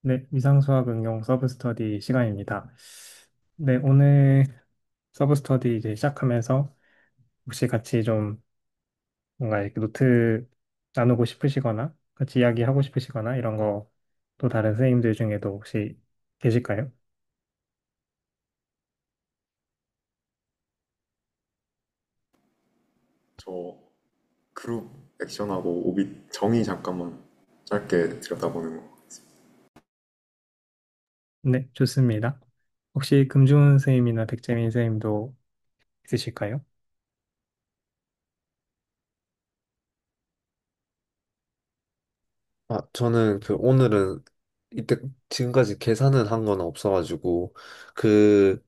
네, 위상수학 응용 서브스터디 시간입니다. 네, 오늘 서브스터디 이제 시작하면서 혹시 같이 좀 뭔가 이렇게 노트 나누고 싶으시거나 같이 이야기하고 싶으시거나 이런 거 또 다른 선생님들 중에도 혹시 계실까요? 저 그룹 액션하고 오빛 정의 잠깐만 짧게 들여다보는 거. 네, 좋습니다. 혹시 금주은 선생님이나 백재민 선생님도 있으실까요? 저는 오늘은 이때 지금까지 계산은 한 건 없어가지고 그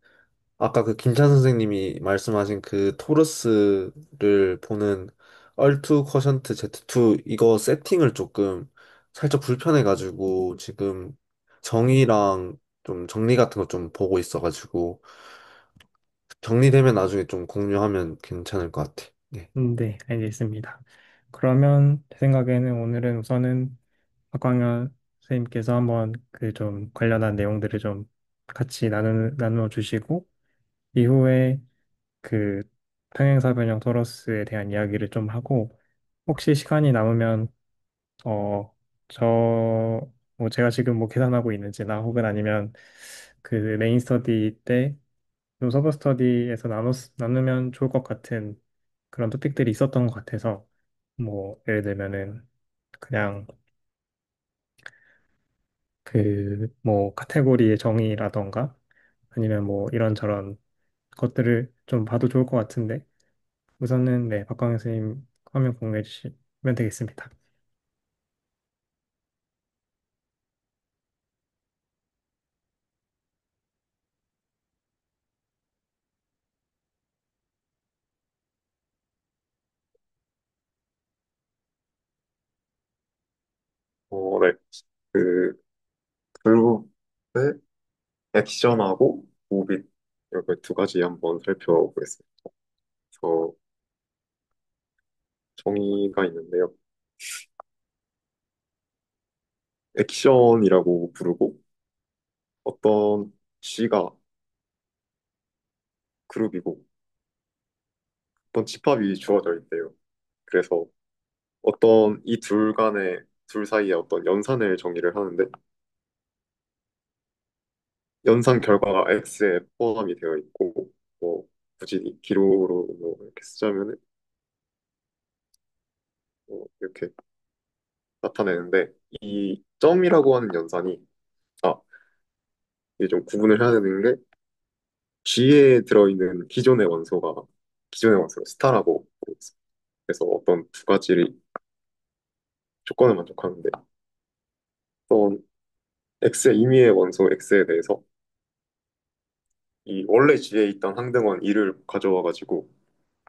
아까 김찬 선생님이 말씀하신 그 토러스를 보는 얼투 쿼션트 Z2 이거 세팅을 조금 살짝 불편해가지고 지금 정의랑 좀 정리 같은 거 좀 보고 있어가지고 정리되면 나중에 좀 공유하면 괜찮을 것 같아. 네. 네, 알겠습니다. 그러면 제 생각에는 오늘은 우선은 박광현 선생님께서 한번 그 좀 관련한 내용들을 좀 같이 나누어 주시고, 이후에 그 평행사 변형 토러스에 대한 이야기를 좀 하고, 혹시 시간이 남으면, 어, 저, 뭐 제가 지금 뭐 계산하고 있는지나 혹은 아니면 그 메인 스터디 때 좀 서브 스터디에서 나누면 좋을 것 같은 그런 토픽들이 있었던 것 같아서, 뭐 예를 들면은 그냥 그 뭐 카테고리의 정의라던가 아니면 뭐 이런저런 것들을 좀 봐도 좋을 것 같은데 우선은 네, 박광현 선생님 화면 공유해 주시면 되겠습니다. 네. 그 그룹의 액션하고 오빛 이렇게 두 가지 한번 살펴보겠습니다. 그래서 정의가 있는데요. 액션이라고 부르고 어떤 G가 그룹이고 어떤 집합이 주어져 있대요. 그래서 어떤 이 둘 간의 둘 사이에 어떤 연산을 정의를 하는데 연산 결과가 X에 포함이 되어 있고 뭐 굳이 기로로 뭐 이렇게 쓰자면은 이렇게 나타내는데 이 점이라고 하는 연산이 아 이게 좀 구분을 해야 되는 게 G에 들어있는 기존의 원소가 스타라고 보고 있어요. 그래서 어떤 두 가지 조건을 만족하는데 어떤 X의 임의의 원소 X에 대해서 이 원래 G에 있던 항등원 2를 가져와 가지고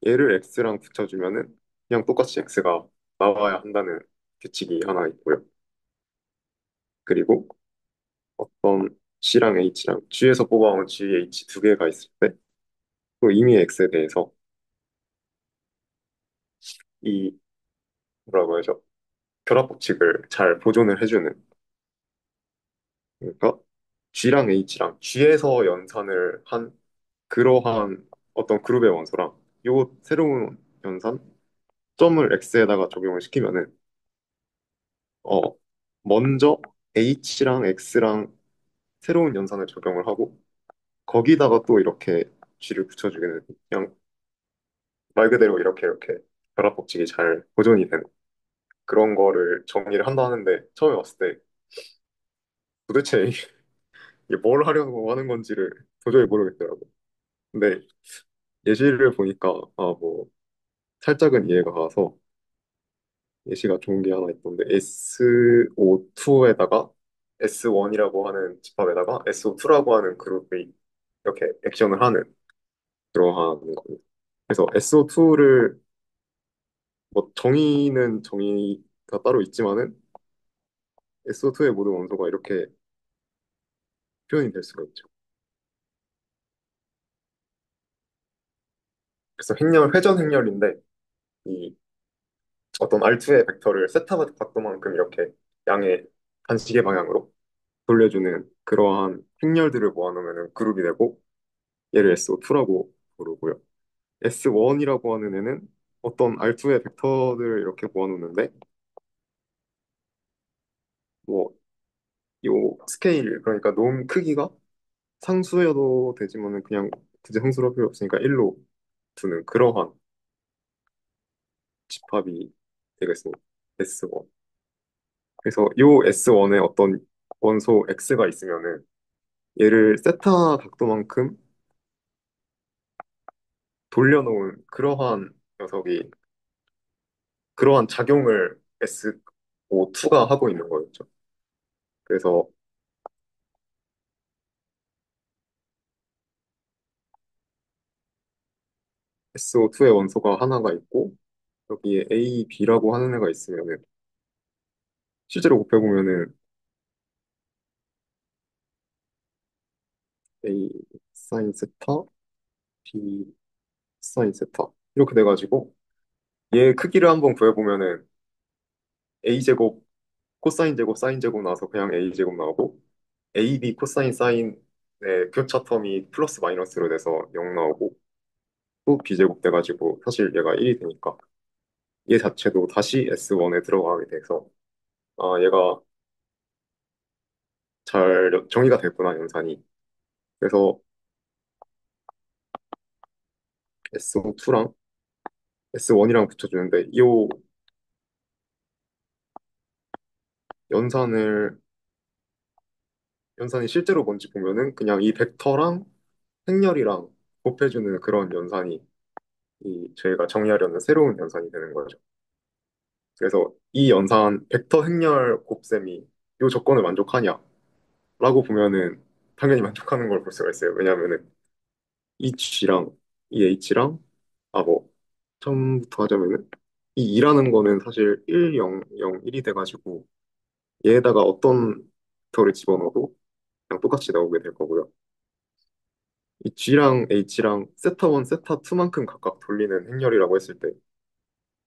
얘를 X랑 붙여주면은 그냥 똑같이 X가 나와야 한다는 규칙이 하나 있고요. 그리고 어떤 C랑 H랑 G에서 뽑아온 G, H 두 개가 있을 때 또 임의 X에 대해서 이 뭐라고 하죠? 결합 법칙을 잘 보존을 해주는 그러니까 G랑 H랑 G에서 연산을 한 그러한 어떤 그룹의 원소랑 요 새로운 연산 점을 X에다가 적용을 시키면은 어 먼저 H랑 X랑 새로운 연산을 적용을 하고 거기다가 또 이렇게 G를 붙여주기는 그냥 말 그대로 이렇게 결합 법칙이 잘 보존이 되는 그런 거를 정리를 한다 하는데 처음에 봤을 때 도대체 이게 뭘 하려고 하는 건지를 도저히 모르겠더라고. 근데 예시를 보니까 뭐 살짝은 이해가 가서 예시가 좋은 게 하나 있던데 SO2에다가 S1이라고 하는 집합에다가 SO2라고 하는 그룹이 이렇게 액션을 하는 그러한 겁니다. 그래서 SO2를 뭐 정의는 정의가 따로 있지만은 SO2의 모든 원소가 이렇게 표현이 될 수가 있죠. 그래서 회전 행렬인데 이 어떤 R2의 벡터를 세타 각도만큼 이렇게 양의 반시계 방향으로 돌려주는 그러한 행렬들을 모아놓으면 그룹이 되고 얘를 SO2라고 부르고요. S1이라고 하는 애는 어떤 R2의 벡터들을 이렇게 모아놓는데 뭐 요 스케일 그러니까 놈 크기가 상수여도 되지만은 그냥 굳이 상수로 필요 없으니까 1로 두는 그러한 집합이 되겠습니다. S1. 그래서 요 S1에 어떤 원소 X가 있으면은 얘를 세타 각도만큼 돌려놓은 그러한 녀석이 그러한 작용을 SO2가 하고 있는 거였죠. 그래서 SO2의 원소가 하나가 있고 여기에 A, B라고 하는 애가 있으면은 실제로 곱해보면은 A 사인 세타, B 사인 세타 이렇게 돼가지고 얘 크기를 한번 구해보면은 A 제곱 코사인 제곱 사인 제곱 나와서 그냥 A 제곱 나오고 AB 코사인 사인의 교차 텀이 플러스 마이너스로 돼서 0 나오고 또 B제곱 돼가지고 사실 얘가 1이 되니까 얘 자체도 다시 S1에 들어가게 돼서 아 얘가 잘 정의가 됐구나 연산이. 그래서 SO2랑 S1이랑 붙여주는데 이 연산을 연산이 실제로 뭔지 보면은 그냥 이 벡터랑 행렬이랑 곱해주는 그런 연산이 이 저희가 정의하려는 새로운 연산이 되는 거죠. 그래서 이 연산 벡터 행렬 곱셈이 이 조건을 만족하냐라고 보면은 당연히 만족하는 걸 볼 수가 있어요. 왜냐하면은 이 G랑 이 H랑 뭐 처음부터 하자면은 이 2라는 거는 사실 1, 0, 0, 1이 돼가지고 얘에다가 어떤 벡터를 집어넣어도 그냥 똑같이 나오게 될 거고요. 이 G랑 H랑 세타 1, 세타 2만큼 각각 돌리는 행렬이라고 했을 때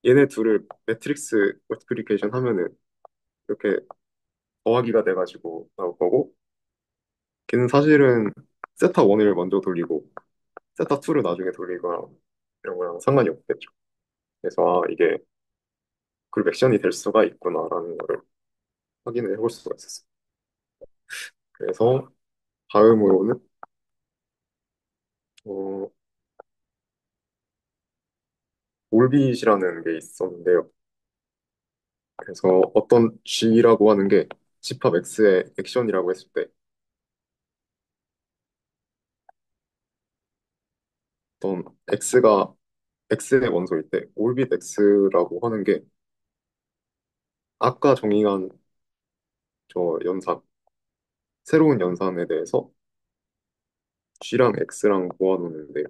얘네 둘을 매트릭스 멀티플리케이션 하면은 이렇게 더하기가 돼가지고 나올 거고 걔는 사실은 세타 1을 먼저 돌리고 세타 2를 나중에 돌리거나 이런 거랑 상관이 없겠죠. 그래서 아 이게 그룹 액션이 될 수가 있구나라는 거를 확인을 해볼 수가 있었어요. 그래서 다음으로는 어, 올빗이라는 게 있었는데요. 그래서 어떤 G라고 하는 게 집합 X의 액션이라고 했을 때 어떤 X가 X의 원소일 때 올빗 X라고 하는 게 아까 정의한 저 연산, 새로운 연산에 대해서 G랑 X랑 모아놓는데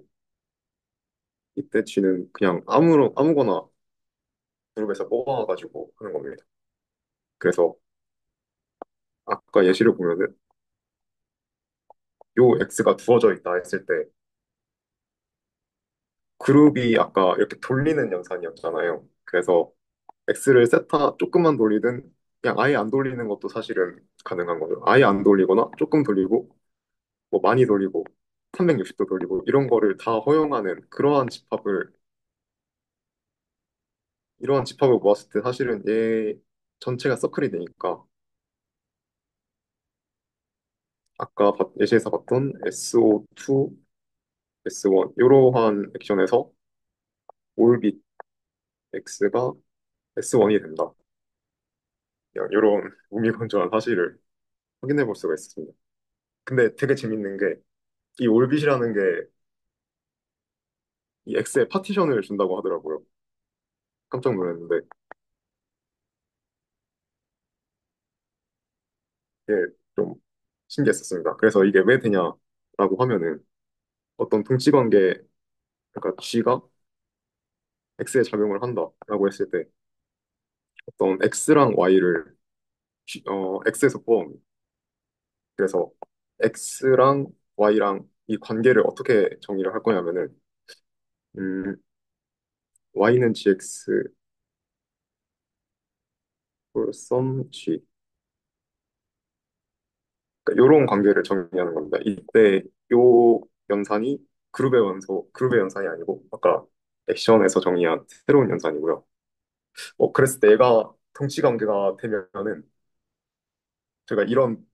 이때 G는 그냥 아무거나 그룹에서 뽑아가지고 하는 겁니다. 그래서 아까 예시를 보면은 요 X가 두어져 있다 했을 때 그룹이 아까 이렇게 돌리는 연산이었잖아요. 그래서 X를 세타 조금만 돌리든 그냥 아예 안 돌리는 것도 사실은 가능한 거죠. 아예 안 돌리거나 조금 돌리고 뭐 많이 돌리고 360도 돌리고 이런 거를 다 허용하는 이러한 집합을 모았을 때 사실은 얘 전체가 서클이 되니까 아까 예시에서 봤던 SO2, S1 이러한 액션에서 올빗 X가 S1이 된다. 그냥 이런 무미건조한 사실을 확인해 볼 수가 있습니다. 근데 되게 재밌는 게 이 올빗이라는 게 이 X에 파티션을 준다고 하더라고요. 깜짝 놀랐는데 이게 좀 신기했었습니다. 그래서 이게 왜 되냐라고 하면은 어떤 동치관계 그러니까 G가 X에 작용을 한다라고 했을 때 어떤 X랑 Y를 X에서 뽑아옵니다. 그래서 X랑 Y랑 이 관계를 어떻게 정의를 할 거냐면은 음, Y는 GX 썸 G 그러니까 이런 관계를 정의하는 겁니다. 이때 요 연산이 그룹의 연산이 아니고 아까 액션에서 정의한 새로운 연산이고요. 그래서 내가 동치 관계가 되면은 제가 이런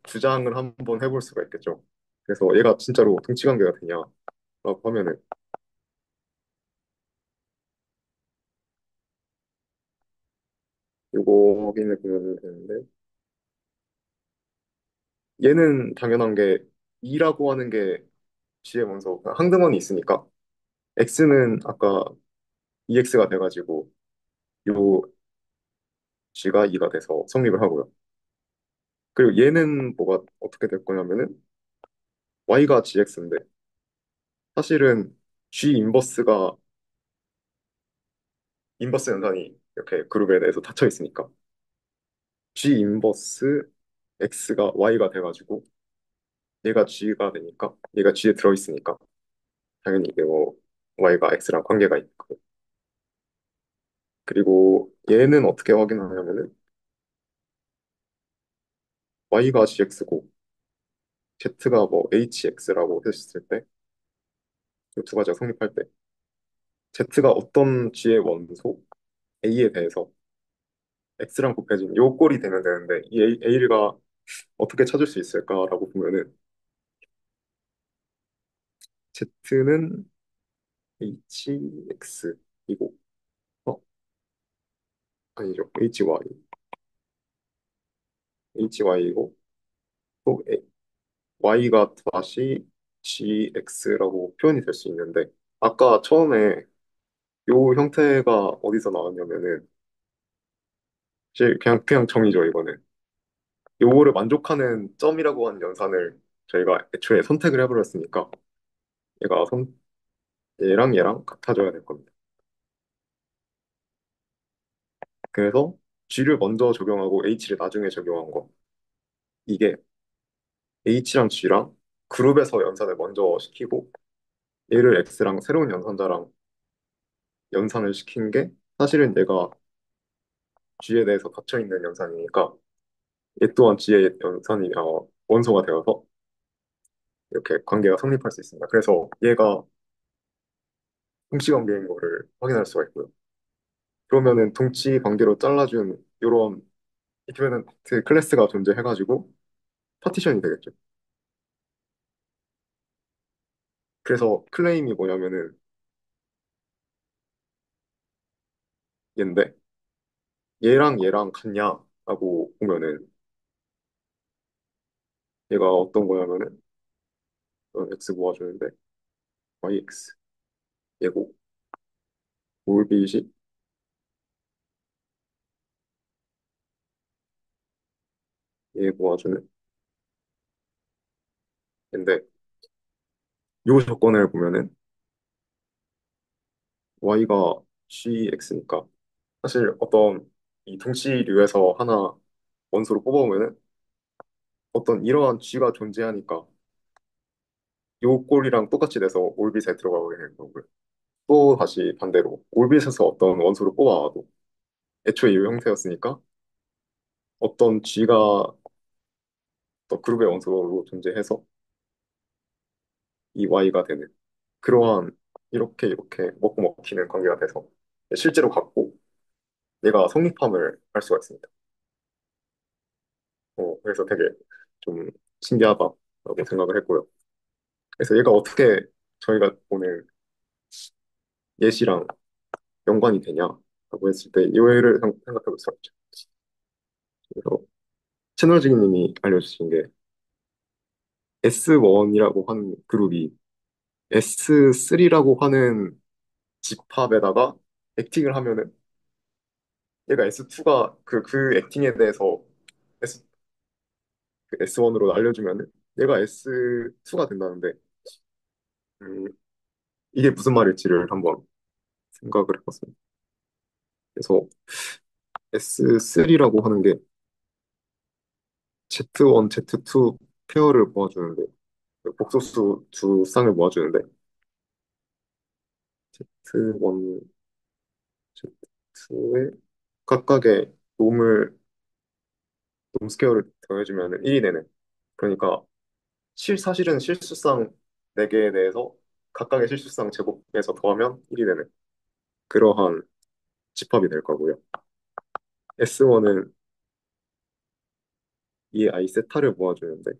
주장을 한번 해볼 수가 있겠죠. 그래서 얘가 진짜로 동치 관계가 되냐라고 하면은 요거 확인해 보면 되는데 얘는 당연한 게 2라고 하는 게 G의 원소 항등원이 있으니까 X는 아까 EX가 돼가지고 요 G가 2가 돼서 성립을 하고요. 그리고 얘는 뭐가 어떻게 될 거냐면은 Y가 GX인데 사실은 G 인버스 연산이 이렇게 그룹에 대해서 닫혀 있으니까 G 인버스 X가 Y가 돼가지고 얘가 G가 되니까 얘가 G에 들어있으니까 당연히 이게 뭐 Y가 X랑 관계가 있고 그리고 얘는 어떻게 확인하냐면은 Y가 GX고 Z가 뭐 HX라고 했을 때 이 두 가지가 성립할 때 Z가 어떤 G의 원소 A에 대해서 X랑 곱해진 요 꼴이 되면 되는데 이 A가 어떻게 찾을 수 있을까라고 보면은 Z는 HX이고 어 아니죠 HY이고 또 Y가 다시 GX라고 표현이 될 수 있는데 아까 처음에 요 형태가 어디서 나왔냐면은 이제 그냥 정의죠 이거는 요거를 만족하는 점이라고 하는 연산을 저희가 애초에 선택을 해버렸으니까 얘가 얘랑 얘랑 같아져야 될 겁니다. 그래서 G를 먼저 적용하고 H를 나중에 적용한 거 이게 H랑 G랑 그룹에서 연산을 먼저 시키고 얘를 X랑 새로운 연산자랑 연산을 시킨 게 사실은 얘가 G에 대해서 닫혀있는 연산이니까 얘 또한 G의 원소가 되어서 이렇게 관계가 성립할 수 있습니다. 그래서 얘가 동시 관계인 거를 확인할 수가 있고요. 그러면은 동치 관계로 잘라준 이런 이퀴밸런트 클래스가 존재해가지고 파티션이 되겠죠. 그래서 클레임이 뭐냐면은 얘인데 얘랑 얘랑 같냐라고 보면은 얘가 어떤 거냐면은 x 모아주는데 yx 얘고 올빛이 얘 모아주는 얘인데 요 조건을 보면은 y가 gx니까 사실 어떤 이 동치류에서 하나 원소로 뽑아오면은 어떤 이러한 g가 존재하니까 요 꼴이랑 똑같이 돼서 올빗에 들어가게 되는 거고요. 또 다시 반대로 올빗에서 어떤 원소를 뽑아와도 애초에 이 형태였으니까 어떤 G가 또 그룹의 원소로 존재해서 이 Y가 되는 그러한 이렇게 먹고 먹히는 관계가 돼서 실제로 갖고 얘가 성립함을 알 수가 있습니다. 그래서 되게 좀 신기하다라고 생각을 했고요. 그래서 얘가 어떻게 저희가 오늘 예시랑 연관이 되냐라고 했을 때 이해를 생각해 볼 수가 있죠. 그래서 채널지기님이 알려주신 게 S1이라고 하는 그룹이 S3라고 하는 집합에다가 액팅을 하면은 얘가 S2가 그 액팅에 대해서 S1으로 알려주면은 얘가 S2가 된다는데 음, 이게 무슨 말일지를 한번 생각을 해봤습니다. 그래서 S3라고 하는 게 Z1, Z2 페어를 모아주는데 그 복소수 두 쌍을 모아주는데 Z1, Z2에 각각의 놈 스퀘어를 더해주면 1이 되는 그러니까 사실은 실수상 4개에 대해서 각각의 실수상 제곱해서 더하면 1이 되는 그러한 집합이 될 거고요. S1은 이 i 세타를 모아주는데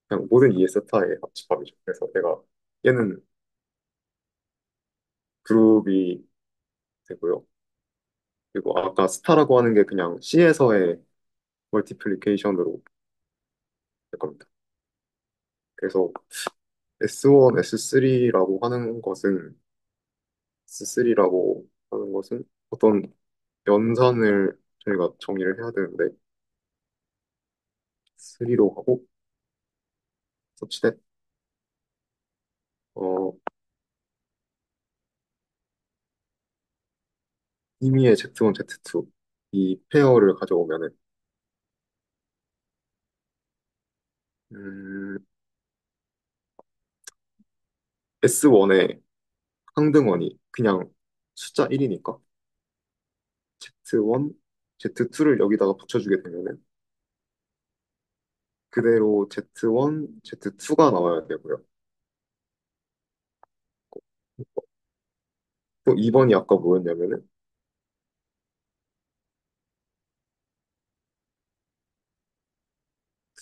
그냥 모든 2의 세타의 합집합이죠. 그래서 얘는 그룹이 되고요. 그리고 아까 스타라고 하는 게 그냥 C에서의 멀티플리케이션으로 될 겁니다. 그래서 S1, S3라고 하는 것은 어떤 연산을 저희가 정의를 해야 되는데 3로 하고 서치대 어, 이미의 Z1, Z2 이 페어를 가져오면은 S1의 항등원이 그냥 숫자 1이니까 Z1, Z2를 여기다가 붙여주게 되면은 그대로 Z1, Z2가 나와야 되고요. 또 2번이 아까 뭐였냐면은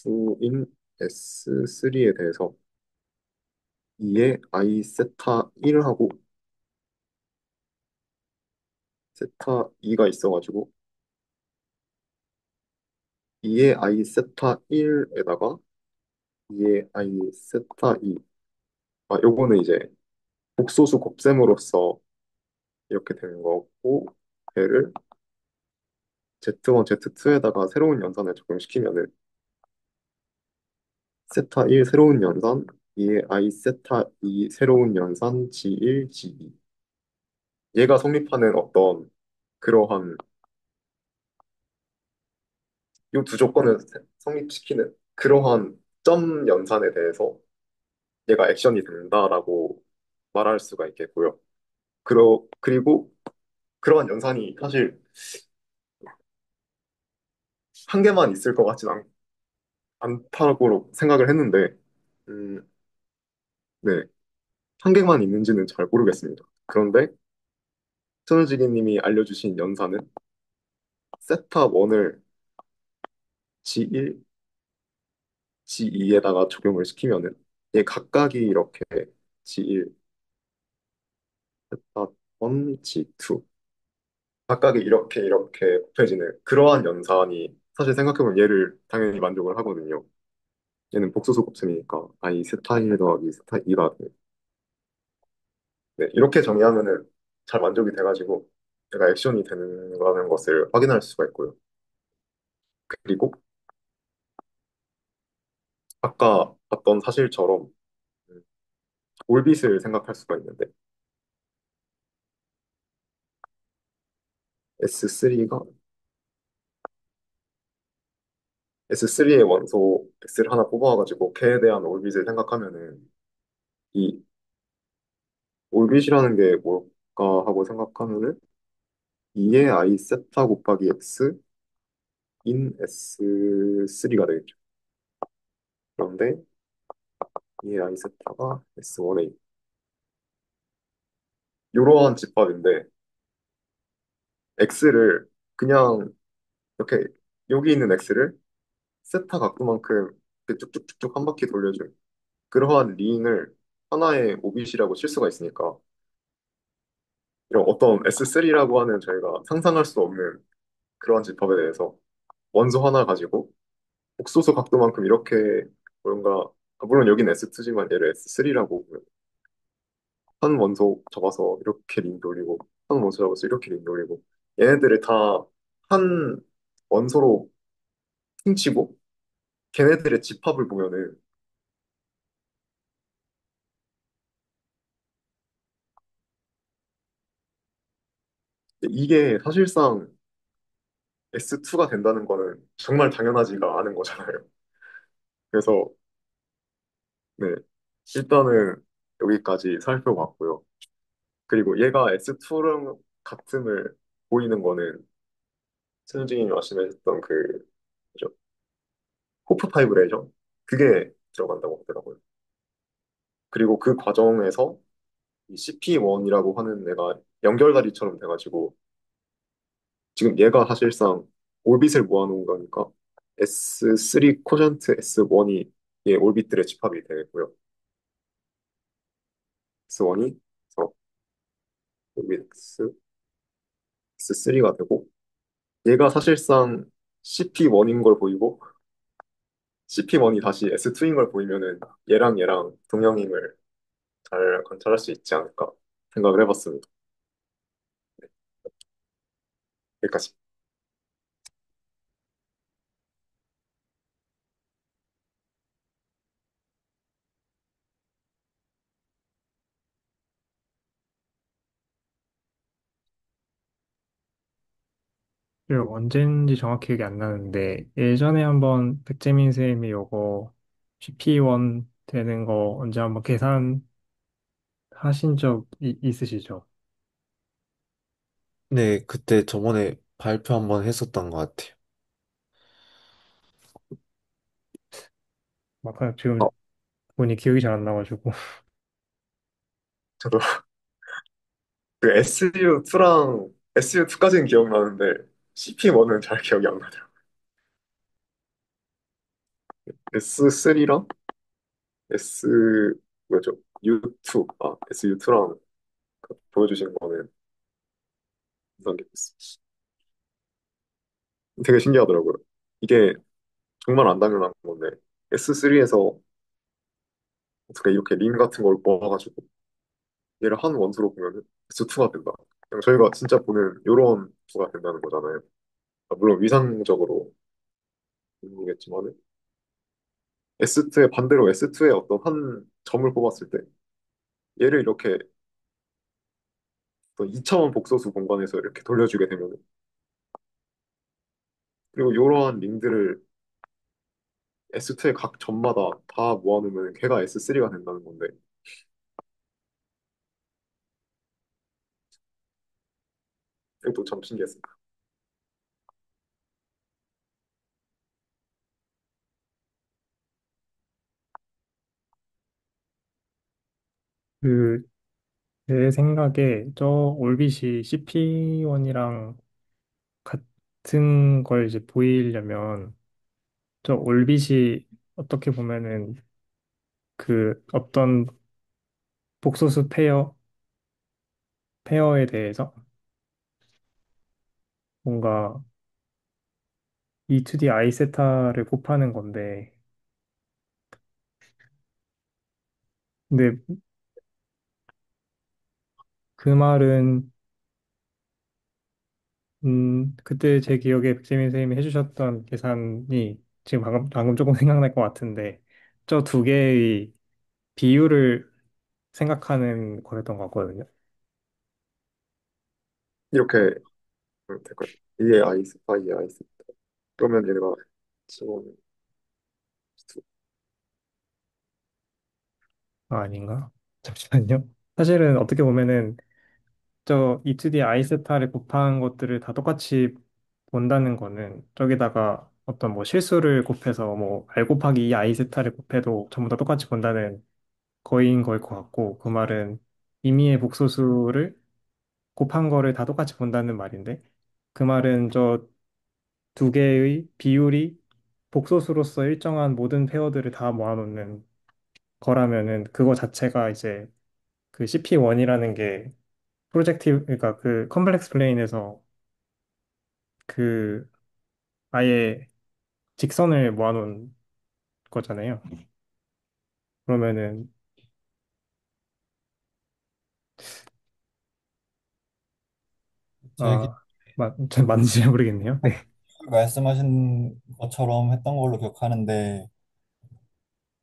2인 S3에 대해서 2의 I 세타 1하고 세타 2가 있어가지고 2의 I 세타 1에다가 2의 I 세타 2 요거는 이제 복소수 곱셈으로써 이렇게 되는 거고 걔를 Z1, Z2에다가 새로운 연산을 적용시키면은 세타 1 새로운 연산 2의 I 세타 2 새로운 연산 G1, G2 얘가 성립하는 어떤 그러한 이 두 조건을 성립시키는 그러한 점 연산에 대해서 얘가 액션이 된다라고 말할 수가 있겠고요. 그리고 그러한 연산이 사실 한 개만 있을 것 같진 않다고 생각을 했는데, 음, 네, 한 개만 있는지는 잘 모르겠습니다. 그런데 천우지기님이 알려주신 연산은 세타 1을 G1, G2에다가 적용을 시키면은 얘 각각이 이렇게 G1, 세타 1, G2 각각이 이렇게 곱해지는 그러한 연산이 사실 생각해보면 얘를 당연히 만족을 하거든요. 얘는 복소수 곱셈이니까 i 세타 1 더하기 세타 2가 돼. 네, 이렇게 정의하면은 잘 만족이 돼가지고 얘가 액션이 되는 거라는 것을 확인할 수가 있고요. 그리고 아까 봤던 사실처럼 음, 올빗을 생각할 수가 있는데 S3가 S3의 원소 X를 하나 뽑아가지고 걔에 대한 올빗을 생각하면은 이 올빗이라는 게 뭘까 하고 생각하면은 2의 i 세타 곱하기 x 인 S3가 되겠죠. 그런데 2의 i 세타가 S1에 이러한 집합인데 x를 그냥 이렇게 여기 있는 x를 세타 각도만큼 이렇게 쭉쭉쭉쭉 한 바퀴 돌려준 그러한 링을 하나의 오빗이라고 칠 수가 있으니까 이런 어떤 S3라고 하는 저희가 상상할 수 없는 그러한 집합에 대해서 원소 하나 가지고 복소수 각도만큼 이렇게 뭔가 물론 여긴 S2지만 얘를 S3라고 한 원소 잡아서 이렇게 링 돌리고 한 원소 잡아서 이렇게 링 돌리고 얘네들을 다 한 원소로 퉁치고 걔네들의 집합을 보면은 이게 사실상 S2가 된다는 거는 정말 당연하지가 않은 거잖아요. 그래서 네 일단은 여기까지 살펴봤고요. 그리고 얘가 S2랑 같음을 보이는 거는 천우진이 말씀하셨던 그 뭐죠? 호프 파이브레이션 그게 들어간다고 하더라고요. 그리고 그 과정에서 이 CP1이라고 하는 애가 연결다리처럼 돼가지고 지금 얘가 사실상 올빗을 모아놓은 거니까 S3 코전트 S1이 얘 올빗들의 집합이 되고요. S1이 서로 올빗 S3가 되고 얘가 사실상 CP1인 걸 보이고 CP1이 다시 S2인 걸 보이면은 얘랑 동형임을 잘 관찰할 수 있지 않을까 생각을 해봤습니다. 여기까지. 그 언젠지 정확히 기억이 안 나는데 예전에 한번 백재민 쌤이 요거 GP1 되는 거 언제 한번 계산하신 적 있으시죠? 네, 그때 저번에 발표 한번 했었던 것 같아요. 막 어, 지금 보니 기억이 잘 안 나가지고 저도 그 SU2랑 SU2까지는 기억나는데 CP1은 잘 기억이 안 나더라고요. S3랑 S 뭐죠? U2 SU2랑 보여주신 거는 인상 깊었어요. 되게 신기하더라고요. 이게 정말 안 당연한 건데 S3에서 어떻게 이렇게 림 같은 걸 모아가지고 얘를 한 원소로 보면 S2가 된다. 그냥 저희가 진짜 보는 이런 수가 된다는 거잖아요. 물론 위상적으로 모르겠지만 S2의 반대로 S2의 어떤 한 점을 뽑았을 때 얘를 이렇게 또 2차원 복소수 공간에서 이렇게 돌려주게 되면 그리고 이러한 링들을 S2의 각 점마다 다 모아놓으면 걔가 S3가 된다는 건데 이것도 참 신기했습니다. 그 제 생각에 저 올빗이 CP1이랑 같은 걸 이제 보이려면 저 올빗이 어떻게 보면은 그 어떤 복소수 페어에 대해서 뭔가 E2D 아이세타를 곱하는 건데 근데 그 말은 그때 제 기억에 백재민 선생님이 해주셨던 계산이 지금 방금 조금 생각날 것 같은데 저 두 개의 비율을 생각하는 거였던 것 같거든요. 이렇게 될 거예요. 이게 아이스파, 이게 아이스. 그러면 얘가 지금 아, 아닌가? 잠시만요. 사실은 어떻게 보면은 저 E2D 아이세타를 곱한 것들을 다 똑같이 본다는 거는 저기다가 어떤 뭐 실수를 곱해서 뭐 R 곱하기 2 아이세타를 곱해도 전부 다 똑같이 본다는 거인 거일 것 같고 그 말은 임의의 복소수를 곱한 거를 다 똑같이 본다는 말인데 그 말은 저 두 개의 비율이 복소수로서 일정한 모든 페어들을 다 모아놓는 거라면은 그거 자체가 이제 그 CP1이라는 게 프로젝티브 그러니까 그 컴플렉스 플레인에서 그 아예 직선을 모아놓은 거잖아요. 그러면은 제 잘 맞는지 잘 모르겠네요. 네. 말씀하신 것처럼 했던 걸로 기억하는데,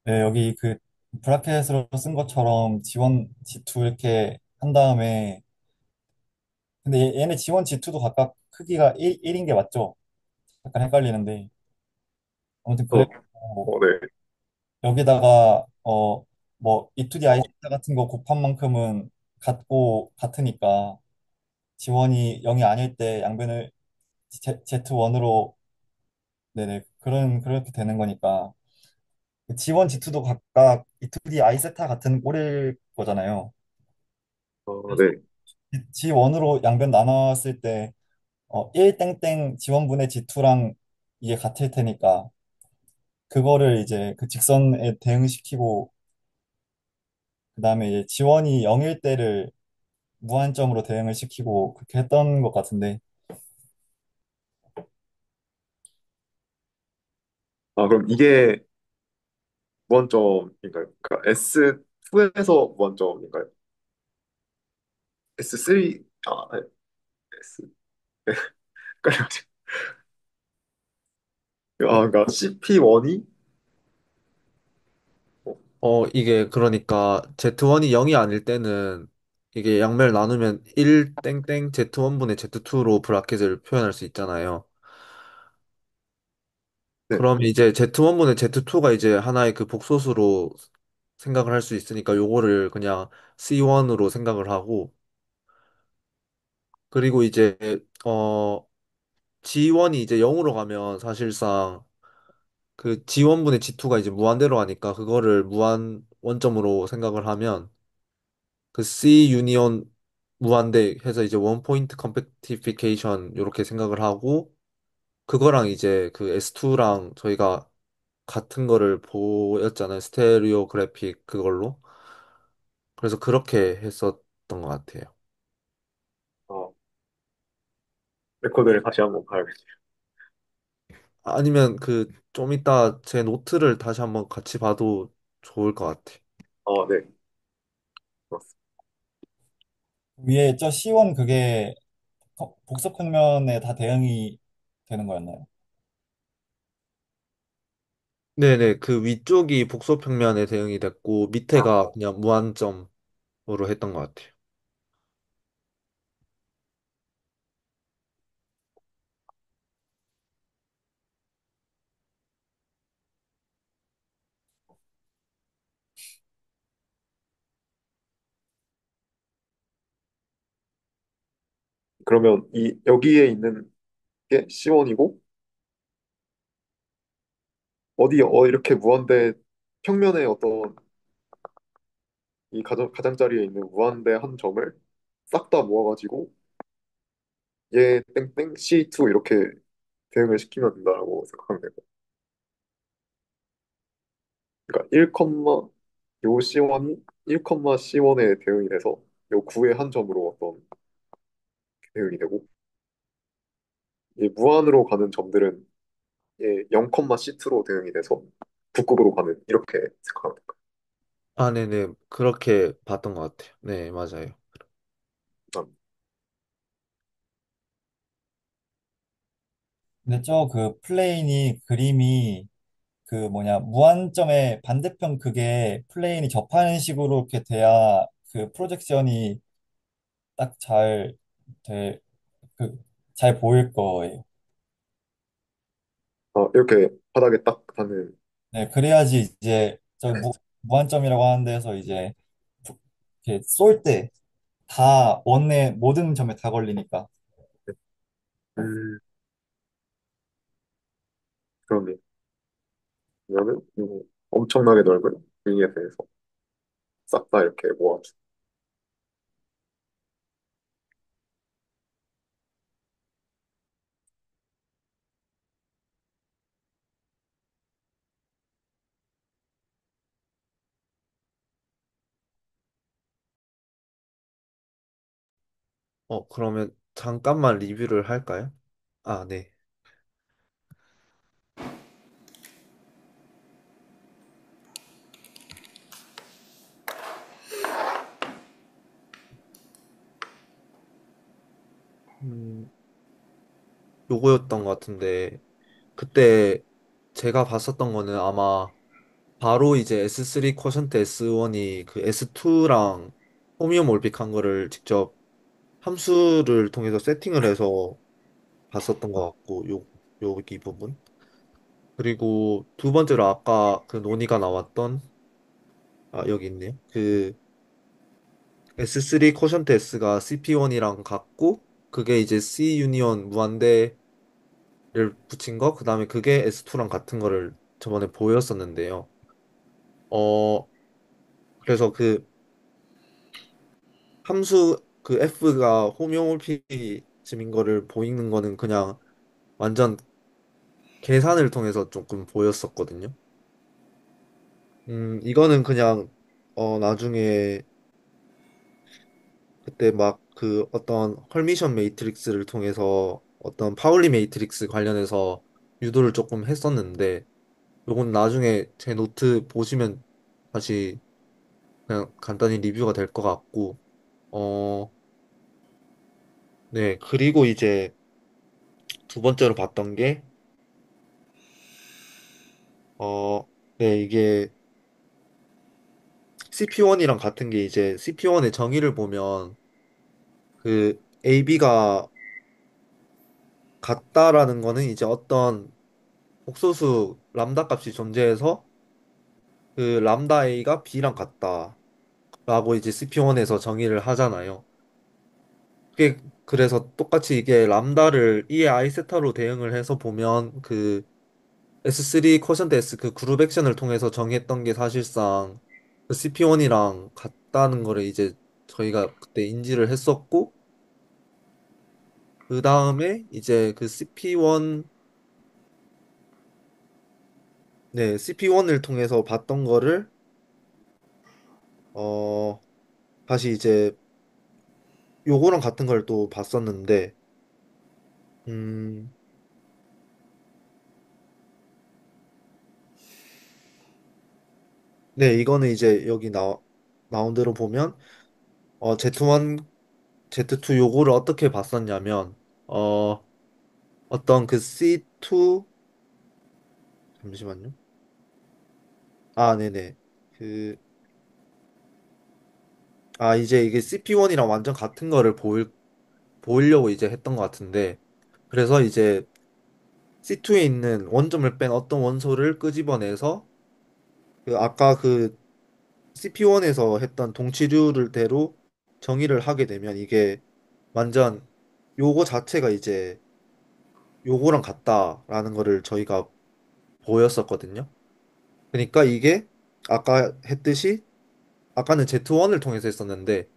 네, 여기 그 브라켓으로 쓴 것처럼 지원 G2 이렇게 한 다음에, 근데 얘네 지원 G2도 각각 크기가 1인 게 맞죠? 약간 헷갈리는데. 아무튼 어, 그래, 네. 여기다가, 뭐, E2D 아이스타 같은 거 곱한 만큼은 같으니까, 지원이 0이 아닐 때 양변을 Z1으로 네네. 그렇게 되는 거니까. G1, G2도 각각 E2D 아이세타 같은 꼴일 거잖아요. 네. G1으로 양변 나눴을 때, 1 땡땡 G1분의 G2랑 이게 같을 테니까, 그거를 이제 그 직선에 대응시키고, 그 다음에 이제 G1이 0일 때를 무한점으로 대응을 시키고, 그렇게 했던 것 같은데, 아, 그럼 이게 무한점인가요? 그러니까 S2에서 무한점인가요? S3, 네, S, 헷갈려가지고. 그러니까 CP1이, 이게 그러니까 Z1이 0이 아닐 때는 이게 양면을 나누면 1 땡땡 Z1분의 Z2로 브라켓을 표현할 수 있잖아요. 네. 그럼 이제 Z1분의 Z2가 이제 하나의 그 복소수로 생각을 할 수 있으니까 요거를 그냥 C1으로 생각을 하고, 그리고 이제 G1이 이제 0으로 가면 사실상 그 G1분의 G2가 이제 무한대로 가니까 그거를 무한 원점으로 생각을 하면 그 C 유니온 무한대 해서 이제 원 포인트 컴팩티피케이션 이렇게 생각을 하고, 그거랑 이제 그 S2랑 저희가 같은 거를 보였잖아요. 스테레오 그래픽 그걸로. 그래서 그렇게 했었던 것 같아요. 어, 레코드를 다시 한번 봐야겠네요. 아니면 그 좀 이따 제 노트를 다시 한번 같이 봐도 좋을 것 같아요. 네. 그렇습니다. 위에 저 C1 그게 복석 평면에 다 대응이 되는 거였나요? 네네, 그 위쪽이 복소평면에 대응이 됐고 밑에가 그냥 무한점으로 했던 것 같아요. 그러면 여기에 있는 게 C1이고, 이렇게 무한대 평면에 어떤 이 가장자리에 있는 무한대 한 점을 싹 다 모아가지고 얘 땡땡 C2 이렇게 대응을 시키면 된다고 생각하면 되고, 그러니까 요 C1이 1, C1에 대응이 돼서 요 9의 한 점으로 어떤 대응이 되고, 이 무한으로 가는 점들은 얘 0, C2로 대응이 돼서 북극으로 가는, 이렇게 생각하면 될까요? 아, 네네, 그렇게 봤던 것 같아요. 네, 맞아요. 근데 저 그 플레인이 그림이 그 뭐냐 무한점의 반대편 그게 플레인이 접하는 식으로 이렇게 돼야 그 프로젝션이 딱 그, 잘 보일 거예요. 이렇게 바닥에 딱 닿는. 네, 그래야지 이제 무한점이라고 하는 데서 이제 부- 이렇게 쏠 때 다 원의 모든 점에 다 걸리니까. 음, 그러네. 그러면 엄청나게 넓은 링에 대해서 싹 다 이렇게 모아주. 그러면 잠깐만 리뷰를 할까요? 아, 네. 음, 요거였던 것 같은데, 그때 제가 봤었던 거는 아마 바로 이제 S3 쿼션트 S1이 그 S2랑 호미오몰픽한 거를 직접 함수를 통해서 세팅을 해서 봤었던 것 같고, 여기 부분. 그리고 두 번째로 아까 그 논의가 나왔던, 여기 있네요. 그 S3 쿼션트 S가 CP1이랑 같고, 그게 이제 C 유니온 무한대랑 붙인 거, 그다음에 그게 S2랑 같은 거를 저번에 보였었는데요. 어, 그래서 그 함수 그 F가 호모모피즘인 거를 보이는 거는 그냥 완전 계산을 통해서 조금 보였었거든요. 이거는 그냥 나중에 그때 막 그 어떤 헐미션 매트릭스를 통해서 어떤 파울리 매트릭스 관련해서 유도를 조금 했었는데 요건 나중에 제 노트 보시면 다시 그냥 간단히 리뷰가 될 것 같고 어, 네. 그리고 이제 두 번째로 봤던 게 네, 이게 CP1이랑 같은 게 이제 CP1의 정의를 보면 그 AB가 같다라는 거는 이제 어떤 복소수 람다 값이 존재해서 그 람다 A가 B랑 같다라고 이제 CP1에서 정의를 하잖아요. 그게 그래서 똑같이 이게 람다를 E의 아이세타로 대응을 해서 보면 그 S3 쿼션트 S 그 그룹 액션을 통해서 정했던 게 사실상 그 CP1이랑 같다는 거를 이제 저희가 그때 인지를 했었고 그 다음에 이제 그 CP1 네, CP1을 통해서 봤던 거를 어 다시 이제 요거랑 같은 걸 또 봤었는데 음 네, 이거는 이제 여기 나온 대로 보면 Z1 Z2 요거를 어떻게 봤었냐면 어 어떤 그 C2 잠시만요. 아, 네네. 그, 이제 이게 CP1이랑 완전 같은 거를 보이려고 이제 했던 것 같은데, 그래서 이제 C2에 있는 원점을 뺀 어떤 원소를 끄집어내서, 그 아까 그 CP1에서 했던 동치류를 대로 정의를 하게 되면 이게 완전 요거 자체가 이제 요거랑 같다라는 거를 저희가 보였었거든요. 그러니까 이게 아까 했듯이, 아까는 Z1을 통해서 했었는데,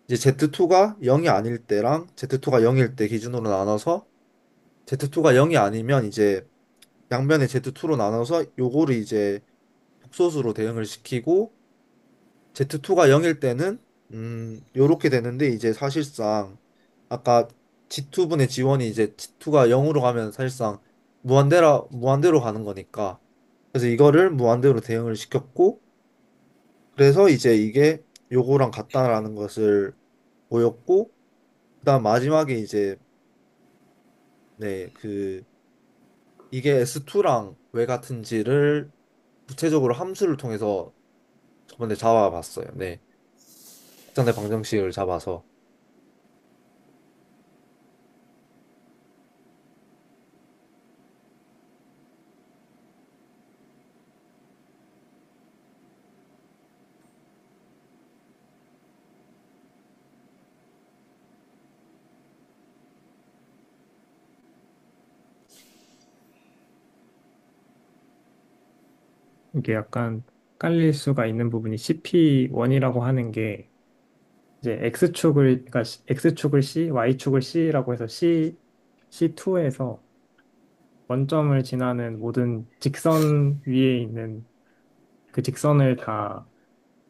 이제 Z2가 0이 아닐 때랑 Z2가 0일 때 기준으로 나눠서 Z2가 0이 아니면 이제 양변에 Z2로 나눠서 요거를 이제 복소수로 대응을 시키고 Z2가 0일 때는 요렇게 되는데 이제 사실상 아까 G2분의 G1이 이제 G2가 0으로 가면 사실상 무한대로 가는 거니까 그래서 이거를 무한대로 대응을 시켰고 그래서 이제 이게 요거랑 같다라는 것을 보였고 그다음 마지막에 이제 네, 이게 S2랑 왜 같은지를 구체적으로 함수를 통해서 저번에 잡아봤어요. 네. 확장대 방정식을 잡아서. 이게 약간 깔릴 수가 있는 부분이 CP1이라고 하는 게 이제 그러니까 X축을 C, Y축을 C라고 해서 C2에서 원점을 지나는 모든 직선 위에 있는 그 직선을 다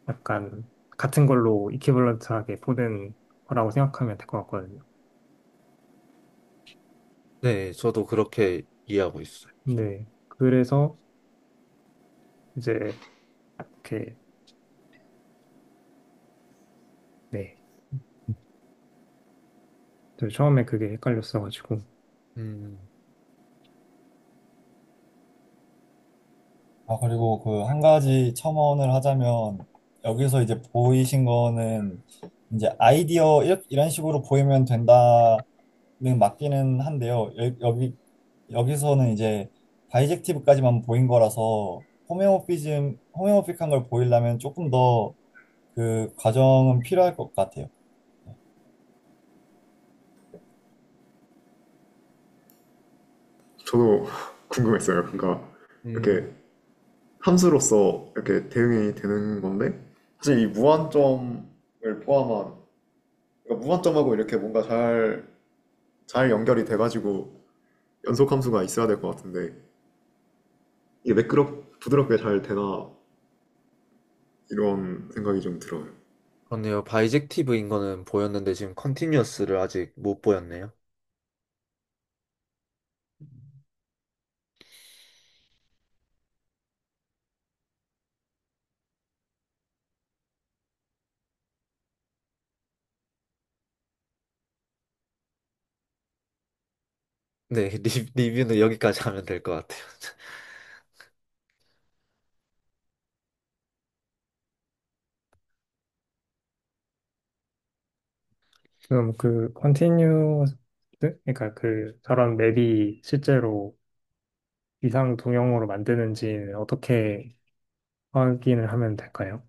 약간 같은 걸로 이퀴벌런트하게 보는 거라고 생각하면 될 것 같거든요. 네, 저도 그렇게 이해하고 있어요. 네. 그래서 이제 이렇게 네. 저 처음에 그게 헷갈렸어가지고. 음, 그리고 그 한 가지 첨언을 하자면 여기서 이제 보이신 거는 이제 아이디어 이런 식으로 보이면 된다는 맞기는 한데요. 여기서는 이제 바이젝티브까지만 보인 거라서 호메오픽한 걸 보이려면 조금 더 그 과정은 필요할 것 같아요. 저도 궁금했어요. 그러니까 이렇게 음, 함수로서 이렇게 대응이 되는 건데 사실 이 무한점을 포함한 그러니까 무한점하고 이렇게 뭔가 잘 연결이 돼가지고 연속 함수가 있어야 될 것 같은데 이게 부드럽게 잘 되나 이런 생각이 좀 들어요. 그렇네요. 바이젝티브인 거는 보였는데 지금 컨티뉴어스를 아직 못 보였네요. 네, 리뷰는 여기까지 하면 될 것 같아요. 그럼 그 컨티뉴어스 그러니까 그 저런 맵이 실제로 이상 동형으로 만드는지 어떻게 확인을 하면 될까요?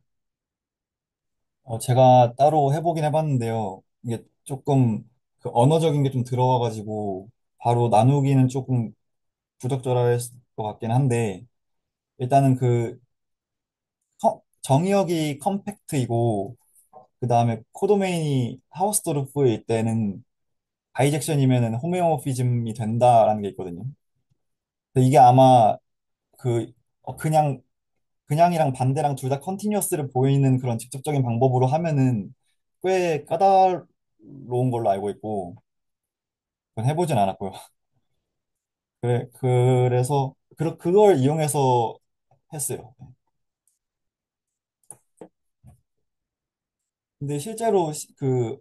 제가 따로 해보긴 해봤는데요. 이게 조금 그 언어적인 게 좀 들어와가지고 바로 나누기는 조금 부적절할 것 같긴 한데 일단은 그 정의역이 컴팩트이고 그 다음에 코도메인이 하우스도르프일 때는 바이젝션이면은 호메오모피즘이 된다라는 게 있거든요. 근데 이게 아마 그 그냥이랑 반대랑 둘 다 컨티뉴어스를 보이는 그런 직접적인 방법으로 하면은 꽤 까다로운 걸로 알고 있고 그건 해보진 않았고요. 그래서 그걸 이용해서 했어요. 근데 실제로 그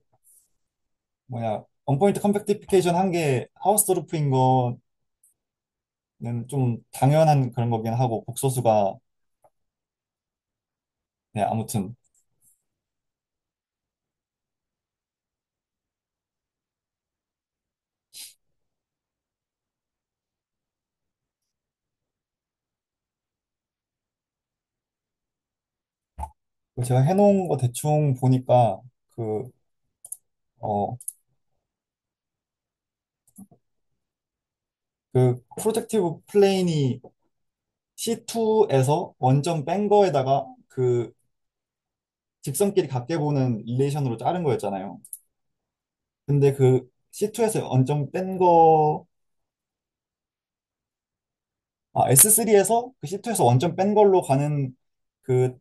뭐냐 원포인트 컴팩티피케이션 한 게 하우스도르프인 거는 좀 당연한 그런 거긴 하고 복소수가 네 아무튼 제가 해놓은 거 대충 보니까 그 어 그 프로젝티브 플레인이 C2에서 원점 뺀 거에다가 그 직선끼리 각게 보는 릴레이션으로 자른 거였잖아요. 근데 그 C2에서 원점 뺀 거, S3에서 그 C2에서 원점 뺀 걸로 가는 그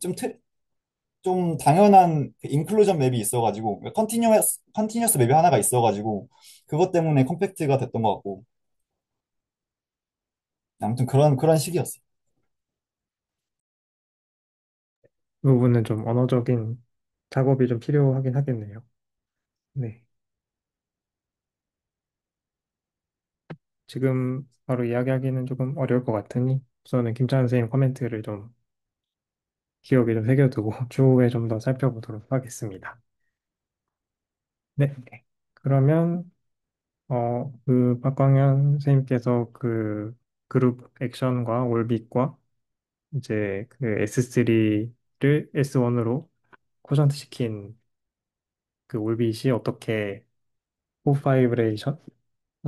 좀 당연한 그 인클루전 맵이 있어가지고, 컨티뉴어스 맵이 하나가 있어가지고, 그것 때문에 컴팩트가 됐던 것 같고, 아무튼 그런 식이었어요. 그 부분은 좀 언어적인 작업이 좀 필요하긴 하겠네요. 네. 지금 바로 이야기하기는 조금 어려울 것 같으니 우선은 김찬 선생님 코멘트를 좀 기억에 좀 새겨두고 추후에 좀 더 살펴보도록 하겠습니다. 네. 그러면 그 박광현 선생님께서 그 그룹 액션과 올빅과 이제 그 S3를 S1으로 코전트 시킨 그 올빗이 어떻게 호파이브레이션?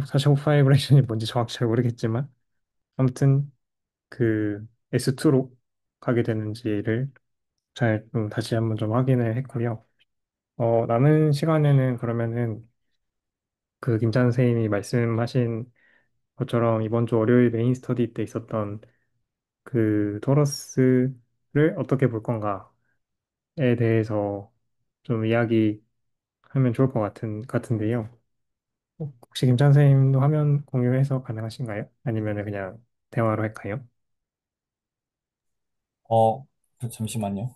사실 호파이브레이션이 뭔지 정확히 잘 모르겠지만 아무튼 그 S2로 가게 되는지를 잘 다시 한번 좀 확인을 했고요. 남은 시간에는 그러면은 그 김찬 선생님이 말씀하신 것처럼 이번 주 월요일 메인 스터디 때 있었던 그 토러스를 어떻게 볼 건가에 대해서 좀 이야기하면 좋을 것 같은데요. 혹시 김찬 선생님도 화면 공유해서 가능하신가요? 아니면 그냥 대화로 할까요? 어, 잠시만요.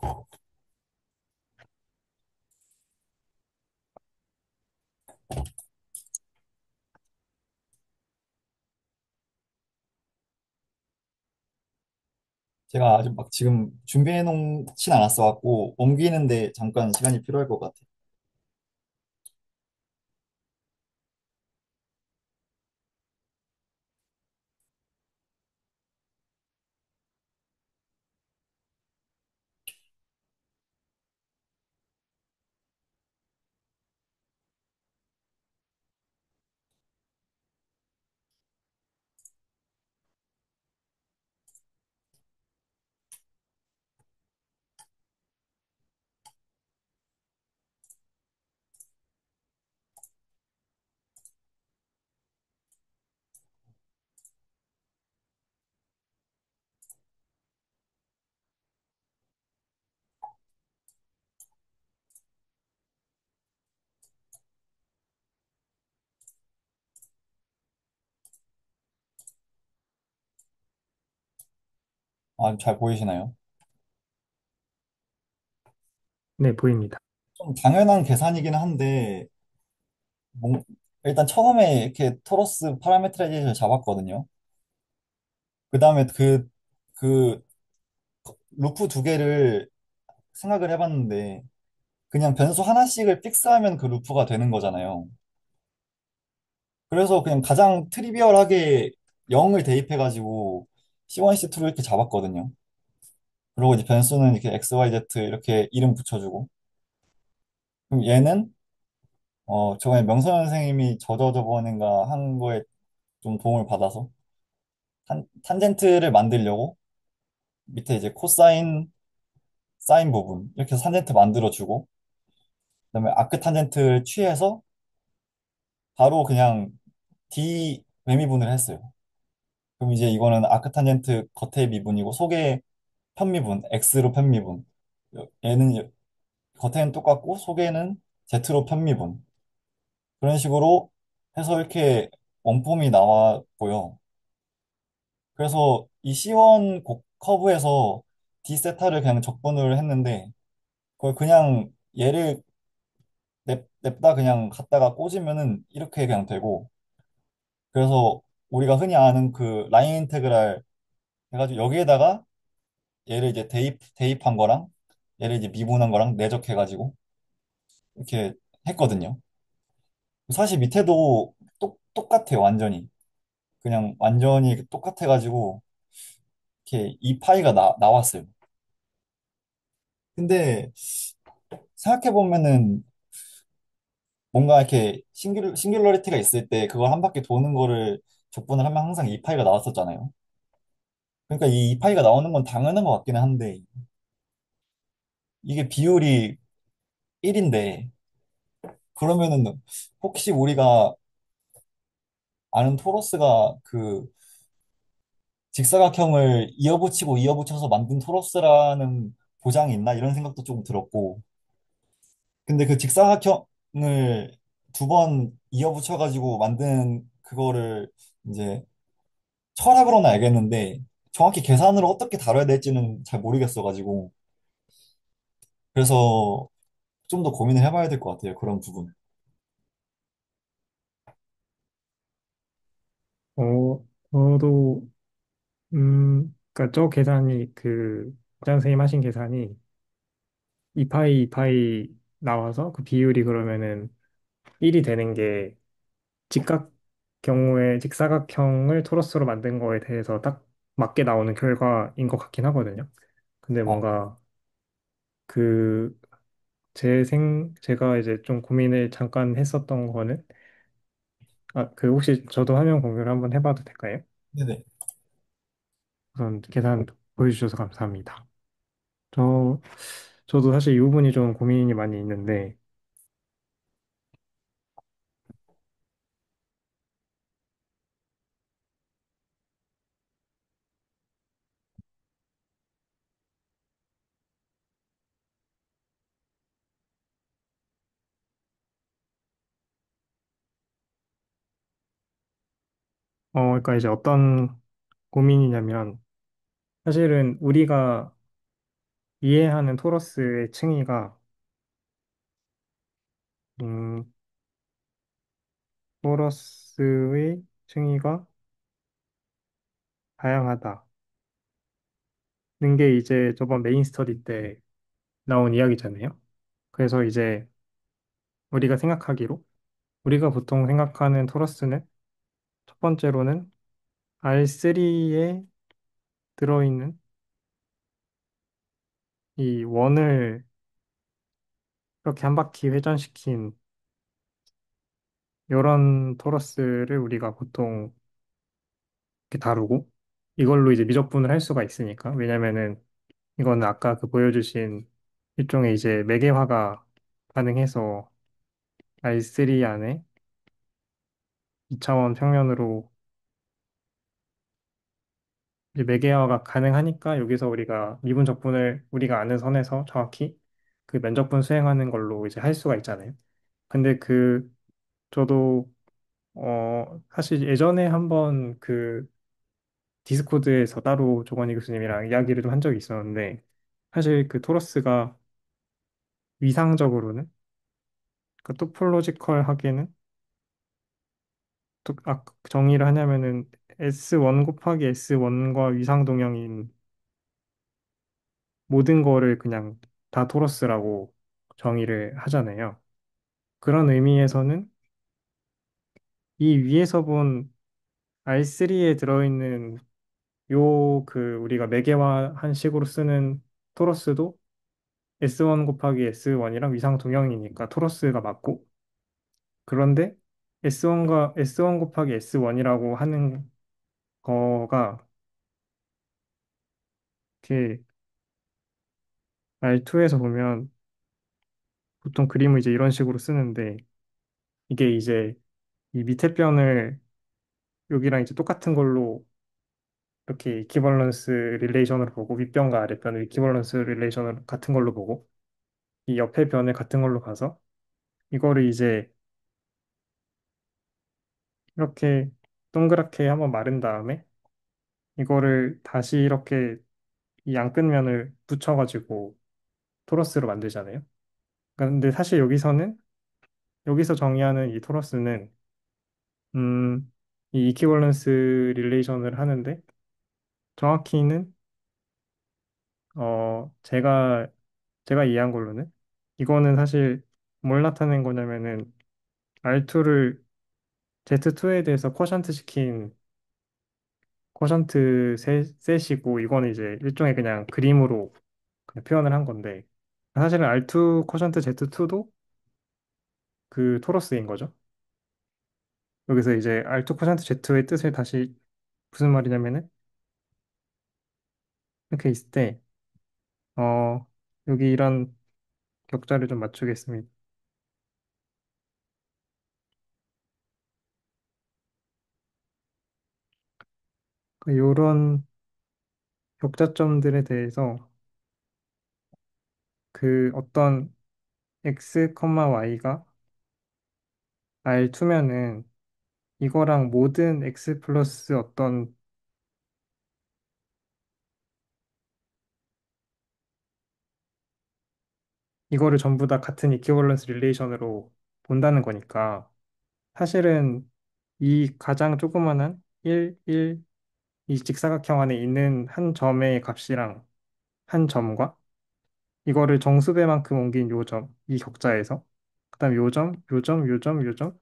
제가 아직 막 지금 준비해 놓진 않았어 갖고 옮기는데 잠깐 시간이 필요할 것 같아요. 아, 잘 보이시나요? 네, 보입니다. 좀 당연한 계산이긴 한데, 뭔- 일단 처음에 이렇게 토러스 파라메트라이제이션을 잡았거든요. 그 다음에 그 루프 두 개를 생각을 해봤는데, 그냥 변수 하나씩을 픽스하면 그 루프가 되는 거잖아요. 그래서 그냥 가장 트리비얼하게 0을 대입해가지고 C1, C2를 이렇게 잡았거든요. 그리고 이제 변수는 이렇게 X, Y, Z 이렇게 이름 붙여주고. 그럼 얘는, 저번에 명선 선생님이 저번인가 한 거에 좀 도움을 받아서 탄젠트를 만들려고 밑에 이제 코사인, 사인 부분 이렇게 해서 탄젠트 만들어주고 그다음에 아크 탄젠트를 취해서 바로 그냥 D 외미분을 했어요. 그럼 이제 이거는 아크 탄젠트 겉의 미분이고 속의 편미분, X로 편미분. 얘는 겉에는 똑같고 속에는 Z로 편미분. 그런 식으로 해서 이렇게 원폼이 나왔고요. 그래서 이 C1 커브에서 D 세타를 그냥 적분을 했는데 그걸 그냥 얘를 냅다 그냥 갖다가 꽂으면은 이렇게 그냥 되고 그래서 우리가 흔히 아는 그 라인 인테그랄 해가지고 여기에다가 얘를 이제 대입한 거랑 얘를 이제 미분한 거랑 내적해가지고 이렇게 했거든요. 사실 밑에도 똑같아요, 완전히. 그냥 완전히 똑같아가지고 이렇게 이 파이가 나왔어요. 근데 생각해보면은 뭔가 이렇게 싱귤러리티가 있을 때 그걸 한 바퀴 도는 거를 적분을 하면 항상 이 파이가 나왔었잖아요. 그러니까 이 파이가 나오는 건 당연한 것 같기는 한데 이게 비율이 1인데 그러면은 혹시 우리가 아는 토로스가 그 직사각형을 이어붙이고 이어붙여서 만든 토로스라는 보장이 있나 이런 생각도 조금 들었고 근데 그 직사각형을 두 번 이어붙여가지고 만든 그거를 이제 철학으로는 알겠는데 정확히 계산으로 어떻게 다뤄야 될지는 잘 모르겠어가지고 그래서 좀 더 고민을 해봐야 될 것 같아요. 그런 부분. 저도, 그니까 저 계산이 장 선생님 하신 계산이 2파이, 2파이 나와서 그 비율이 그러면은 1이 되는 게 직사각형을 토러스로 만든 거에 대해서 딱 맞게 나오는 결과인 것 같긴 하거든요. 근데 아, 뭔가 그 제가 이제 좀 고민을 잠깐 했었던 거는 혹시 저도 화면 공유를 한번 해봐도 될까요? 네네. 우선 계산 보여주셔서 감사합니다. 저 저도 사실 이 부분이 좀 고민이 많이 있는데 그러니까 이제 어떤 고민이냐면 사실은 우리가 이해하는 토러스의 층위가 음, 토러스의 층위가 다양하다는 게 이제 저번 메인 스터디 때 나온 이야기잖아요. 그래서 이제 우리가 생각하기로 우리가 보통 생각하는 토러스는 첫 번째로는 R3에 들어있는 이 원을 이렇게 한 바퀴 회전시킨 이런 토러스를 우리가 보통 이렇게 다루고 이걸로 이제 미적분을 할 수가 있으니까 왜냐면은 이거는 아까 그 보여주신 일종의 이제 매개화가 가능해서 R3 안에 2차원 평면으로 이제 매개화가 가능하니까 여기서 우리가 미분 적분을 우리가 아는 선에서 정확히 그 면적분 수행하는 걸로 이제 할 수가 있잖아요. 근데 저도 사실 예전에 한번 디스코드에서 따로 조건희 교수님이랑 이야기를 좀 한 적이 있었는데 사실 그 토러스가 위상적으로는 그 토폴로지컬 하기에는 또 정의를 하냐면은 S1 곱하기 S1과 위상 동형인 모든 거를 그냥 다 토러스라고 정의를 하잖아요. 그런 의미에서는 이 위에서 본 R3에 들어있는 요 그 우리가 매개화한 식으로 쓰는 토러스도 S1 곱하기 S1이랑 위상 동형이니까 토러스가 맞고 그런데 S1 곱하기 S1이라고 하는 거가 이렇게 R2에서 보면 보통 그림을 이제 이런 식으로 쓰는데 이게 이제 이 밑에 변을 여기랑 이제 똑같은 걸로 이렇게 이퀴벌런스 릴레이션으로 보고 윗변과 아랫변을 이퀴벌런스 릴레이션으로 같은 걸로 보고 이 옆에 변을 같은 걸로 봐서 이거를 이제 이렇게 동그랗게 한번 마른 다음에 이거를 다시 이렇게 이 양끝면을 붙여가지고 토러스로 만들잖아요. 그러니까 근데 사실 여기서 정의하는 이 토러스는 이 이퀴벌런스 릴레이션을 하는데 정확히는 제가 이해한 걸로는 이거는 사실 뭘 나타낸 거냐면은 R2를 Z2에 대해서 쿼션트 시킨 쿼션트 셋이고 이거는 이제 일종의 그냥 그림으로 그냥 표현을 한 건데 사실은 R2 쿼션트 Z2도 그 토러스인 거죠. 여기서 이제 R2 쿼션트 Z의 뜻을 다시 무슨 말이냐면은 이렇게 있을 때 어, 여기 이런 격자를 좀 맞추겠습니다. 이런 격자점들에 대해서 그 어떤 x, y가 R2면은 이거랑 모든 x 플러스 어떤 이거를 전부 다 같은 이퀴벌런스 릴레이션으로 본다는 거니까 사실은 이 가장 조그만한 1, 1, 이 직사각형 안에 있는 한 점의 값이랑 한 점과 이거를 정수배만큼 옮긴 요 점, 이 격자에서 그다음 요 점, 요 점, 요 점, 요 점,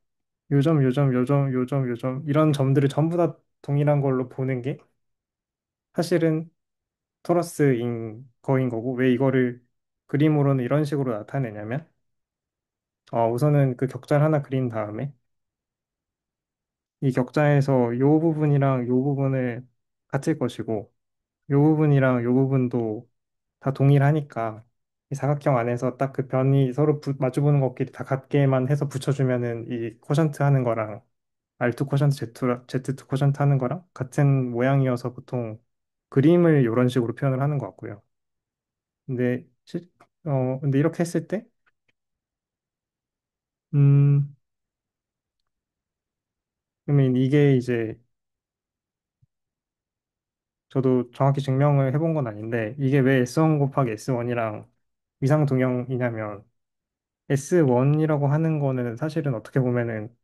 요 점, 요 점, 요 점, 요 점, 요 점 이런 점들을 전부 다 동일한 걸로 보는 게 사실은 토러스인 거인 거고 왜 이거를 그림으로는 이런 식으로 나타내냐면 우선은 그 격자를 하나 그린 다음에 이 격자에서 요 부분이랑 요 부분을 같을 것이고 요 부분이랑 요 부분도 다 동일하니까 이 사각형 안에서 딱 그 변이 서로 마주보는 것끼리 다 같게만 해서 붙여주면은 이 쿼션트 하는 거랑 R2 쿼션트 Z2 쿼션트 하는 거랑 같은 모양이어서 보통 그림을 이런 식으로 표현을 하는 것 같고요. 근데 근데 이렇게 했을 때 음, 그러면 이게 이제 저도 정확히 증명을 해본 건 아닌데 이게 왜 S1 곱하기 S1이랑 위상 동형이냐면 S1이라고 하는 거는 사실은 어떻게 보면은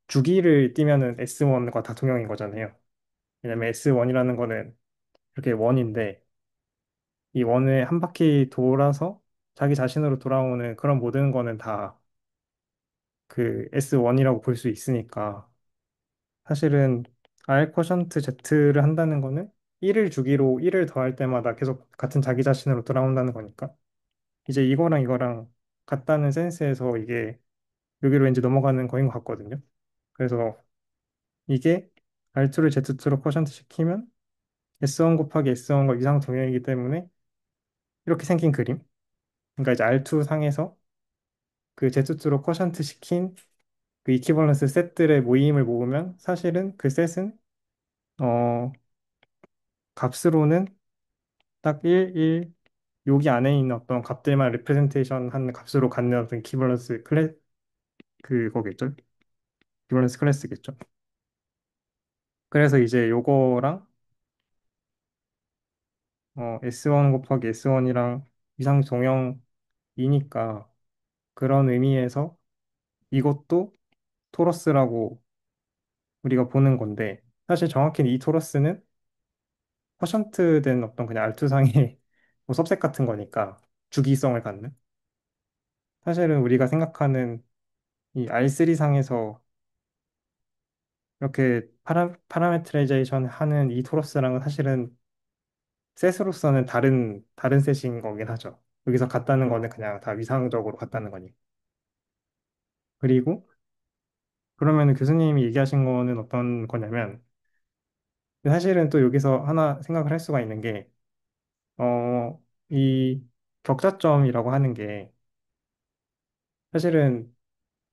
주기를 띄면은 S1과 다 동형인 거잖아요. 왜냐면 S1이라는 거는 이렇게 원인데 이 원을 한 바퀴 돌아서 자기 자신으로 돌아오는 그런 모든 거는 다 그 S1이라고 볼 수 있으니까 사실은 R 쿼션트 Z를 한다는 거는 1을 주기로 1을 더할 때마다 계속 같은 자기 자신으로 돌아온다는 거니까 이제 이거랑 같다는 센스에서 이게 여기로 왠지 넘어가는 거인 것 같거든요. 그래서 이게 R2를 Z2로 쿼션트 시키면 S1 곱하기 S1과 위상 동형이기 때문에 이렇게 생긴 그림. 그러니까 이제 R2 상에서 그 Z2로 쿼션트 시킨 그 이퀴벌런스 셋들의 모임을 모으면 사실은 그 셋은 어 값으로는 딱 1, 1 여기 안에 있는 어떤 값들만 리프레젠테이션 한 값으로 갖는 어떤 이퀴벌런스 그거겠죠. 이퀴벌런스 클래스겠죠. 그래서 이제 요거랑 S1 곱하기 S1이랑 위상 동형이니까 그런 의미에서 이것도 토러스라고 우리가 보는 건데 사실 정확히는 이 토러스는 퍼션트된 어떤 그냥 알투상의 뭐 섭색 같은 거니까 주기성을 갖는 사실은 우리가 생각하는 이 R3상에서 이렇게 파라메트라이제이션 하는 이 토러스랑은 사실은 셋으로서는 다른 셋인 거긴 하죠. 여기서 같다는 거는 그냥 다 위상적으로 같다는 거니. 그리고 그러면 교수님이 얘기하신 거는 어떤 거냐면 사실은 또 여기서 하나 생각을 할 수가 있는 게 이 격자점이라고 하는 게 사실은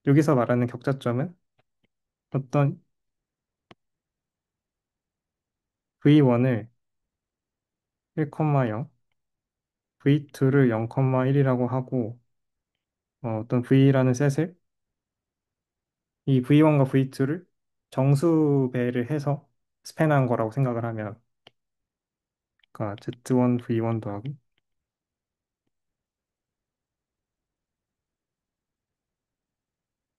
여기서 말하는 격자점은 어떤 V1을 1,0, V2를 0,1이라고 하고 어떤 V라는 셋을 이 V1과 V2를 정수배를 해서 스팬한 거라고 생각을 하면 그러니까 Z1, V1 더하기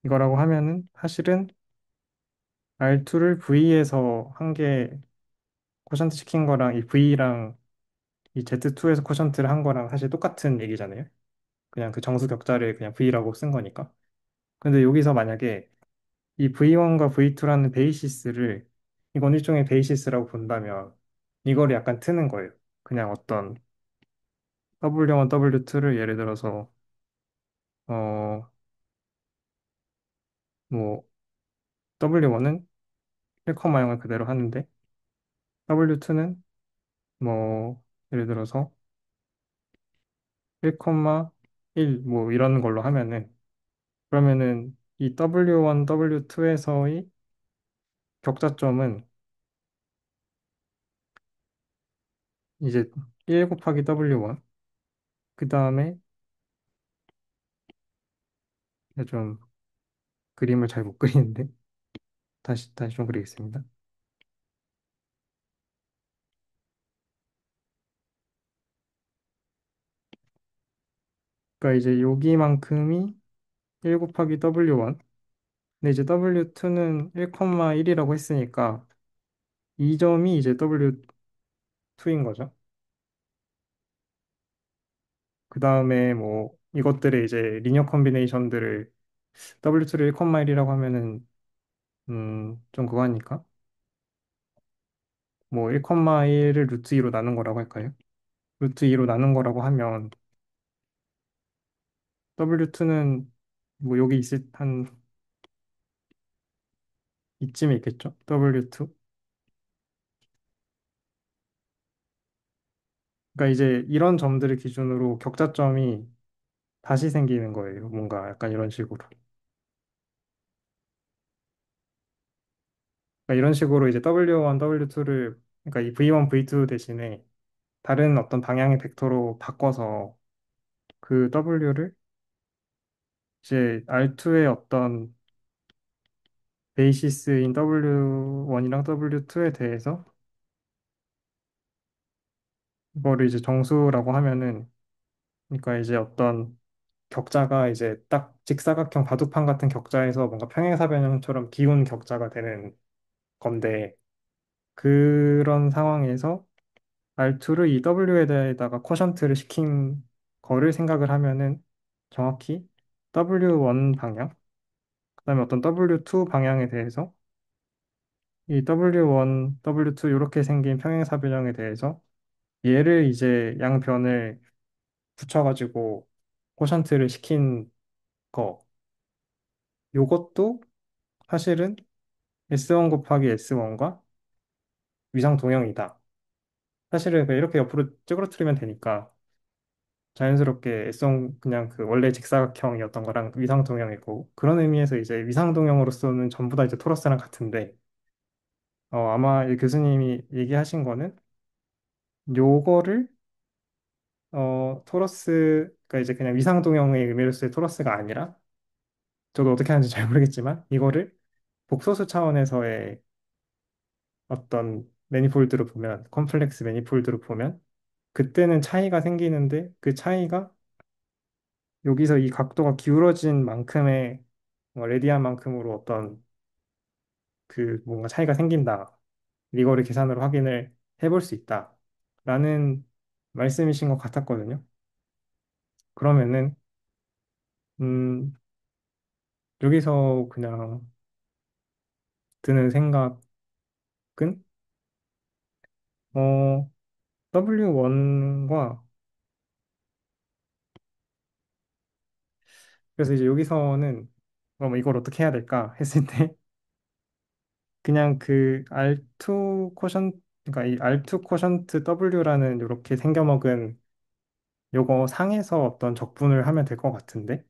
이거라고 하면은 사실은 R2를 V에서 한 개 코션트 시킨 거랑 이 V랑 이 Z2에서 코션트를 한 거랑 사실 똑같은 얘기잖아요. 그냥 그 정수 격자를 그냥 V라고 쓴 거니까. 근데 여기서 만약에 이 V1과 V2라는 베이시스를 이건 일종의 베이시스라고 본다면 이거를 약간 트는 거예요. 그냥 어떤 W1, W2를 예를 들어서 어 뭐 W1은 1,0을 그대로 하는데 W2는 뭐 예를 들어서 1,1 뭐 이런 걸로 하면은 그러면은 이 W1, W2에서의 격자점은 이제 1 곱하기 W1 그 다음에 좀 그림을 잘 못 그리는데 다시 좀 그리겠습니다. 그러니까 이제 여기만큼이 1 곱하기 W1 근데 이제 W2는 1,1이라고 했으니까 이 점이 이제 W2인 거죠. 그 다음에 뭐 이것들의 이제 리니어 컨비네이션들을 W2를 1,1이라고 하면은 좀 그거 하니까 뭐 1,1을 루트 2로 나눈 거라고 할까요? 루트 2로 나눈 거라고 하면 W2는 뭐 여기 있을 한 이쯤에 있겠죠? W2. 그러니까 이제 이런 점들을 기준으로 격자점이 다시 생기는 거예요. 뭔가 약간 이런 식으로. 그러니까 이런 식으로 이제 W1, W2를 그러니까 이 V1, V2 대신에 다른 어떤 방향의 벡터로 바꿔서 그 W를 이제 R2의 어떤 베이시스인 W1이랑 W2에 대해서 이거를 이제 정수라고 하면은 그러니까 이제 어떤 격자가 이제 딱 직사각형 바둑판 같은 격자에서 뭔가 평행사변형처럼 기운 격자가 되는 건데 그런 상황에서 R2를 이 W에 대해다가 쿼션트를 시킨 거를 생각을 하면은 정확히 W1 방향, 그다음에 어떤 W2 방향에 대해서 이 W1, W2 이렇게 생긴 평행사변형에 대해서 얘를 이제 양변을 붙여가지고 쿼션트를 시킨 거 요것도 사실은 S1 곱하기 S1과 위상 동형이다. 사실은 그냥 이렇게 옆으로 찌그러뜨리면 되니까 자연스럽게 S1 그냥 그 원래 직사각형이었던 거랑 위상 동형이고 그런 의미에서 이제 위상 동형으로서는 전부 다 이제 토러스랑 같은데 아마 이 교수님이 얘기하신 거는 요거를 토러스 그러니까 이제 그냥 위상 동형의 의미로서의 토러스가 아니라 저도 어떻게 하는지 잘 모르겠지만 이거를 복소수 차원에서의 어떤 매니폴드로 보면 컴플렉스 매니폴드로 보면 그때는 차이가 생기는데 그 차이가 여기서 이 각도가 기울어진 만큼의 레디안 만큼으로 어떤 그 뭔가 차이가 생긴다. 이거를 계산으로 확인을 해볼 수 있다. 라는 말씀이신 것 같았거든요. 그러면은 음, 여기서 그냥 드는 생각은 W1과 그래서 이제 여기서는 그럼 이걸 어떻게 해야 될까 했을 때 그냥 그 R2 코션 그러니까 이 R2 코션트 W라는 이렇게 생겨먹은 요거 상에서 어떤 적분을 하면 될 것 같은데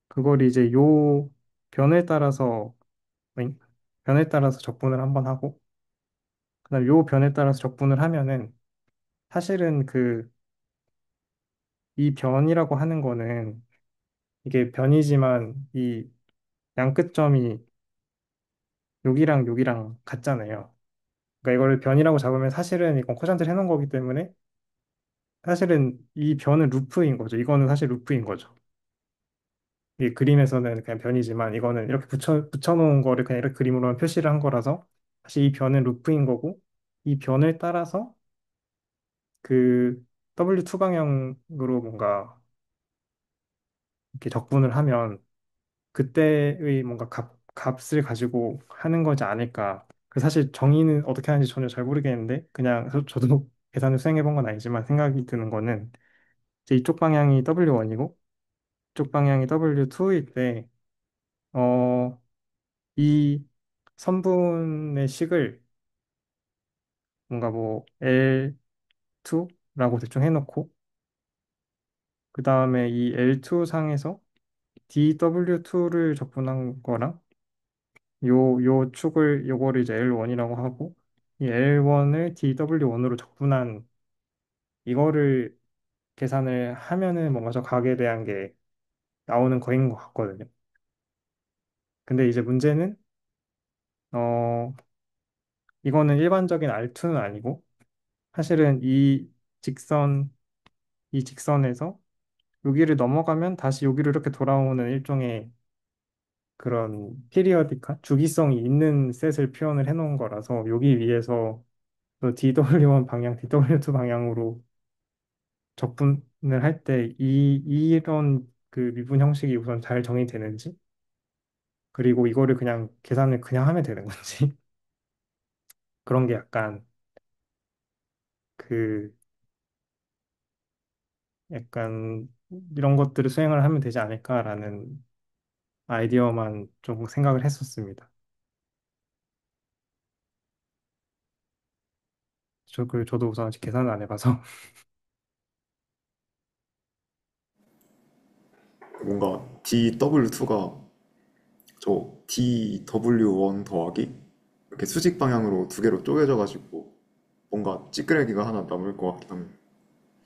그걸 이제 요 변에 따라서 어잉? 변에 따라서 적분을 한번 하고 그다음 요 변에 따라서 적분을 하면은 사실은 그 이 변이라고 하는 거는 이게 변이지만 이 양끝점이 여기랑 여기랑 같잖아요. 그러니까 이거를 변이라고 잡으면 사실은 이건 코션트를 해놓은 거기 때문에 사실은 이 변은 루프인 거죠. 이거는 사실 루프인 거죠. 이 그림에서는 그냥 변이지만 이거는 이렇게 붙여놓은 거를 그냥 이렇게 그림으로만 표시를 한 거라서 사실 이 변은 루프인 거고 이 변을 따라서 그 W2 방향으로 뭔가 이렇게 적분을 하면 그때의 뭔가 값을 가지고 하는 거지 않을까. 그 사실 정의는 어떻게 하는지 전혀 잘 모르겠는데 그냥 저도 계산을 수행해 본 건 아니지만 생각이 드는 거는 이제 이쪽 방향이 W1이고 이쪽 방향이 W2일 때 이 선분의 식을 뭔가 뭐 L2라고 대충 해놓고 그 다음에 이 L2 상에서 DW2를 적분한 거랑 요 축을 요거를 이제 L1이라고 하고 이 L1을 DW1으로 적분한 이거를 계산을 하면은 뭔가 저 각에 대한 게 나오는 거인 것 같거든요. 근데 이제 문제는 어 이거는 일반적인 R2는 아니고 사실은 직선 이 직선에서 여기를 넘어가면 다시 여기로 이렇게 돌아오는 일종의 그런 피리어디카 주기성이 있는 셋을 표현을 해놓은 거라서 여기 위에서 또 DW1 방향, DW2 방향으로 적분을 할 때 이런 그 미분 형식이 우선 잘 정의되는지 그리고 이거를 그냥 계산을 그냥 하면 되는 건지 그런 게 그 약간 이런 것들을 수행을 하면 되지 않을까라는 아이디어만 좀 생각을 했었습니다. 저도 우선 아직 계산을 안 해봐서 뭔가 DW2가 저 DW1 더하기 이렇게 수직 방향으로 두 개로 쪼개져가지고 뭔가 찌끄레기가 하나 남을 것 같긴 합니다.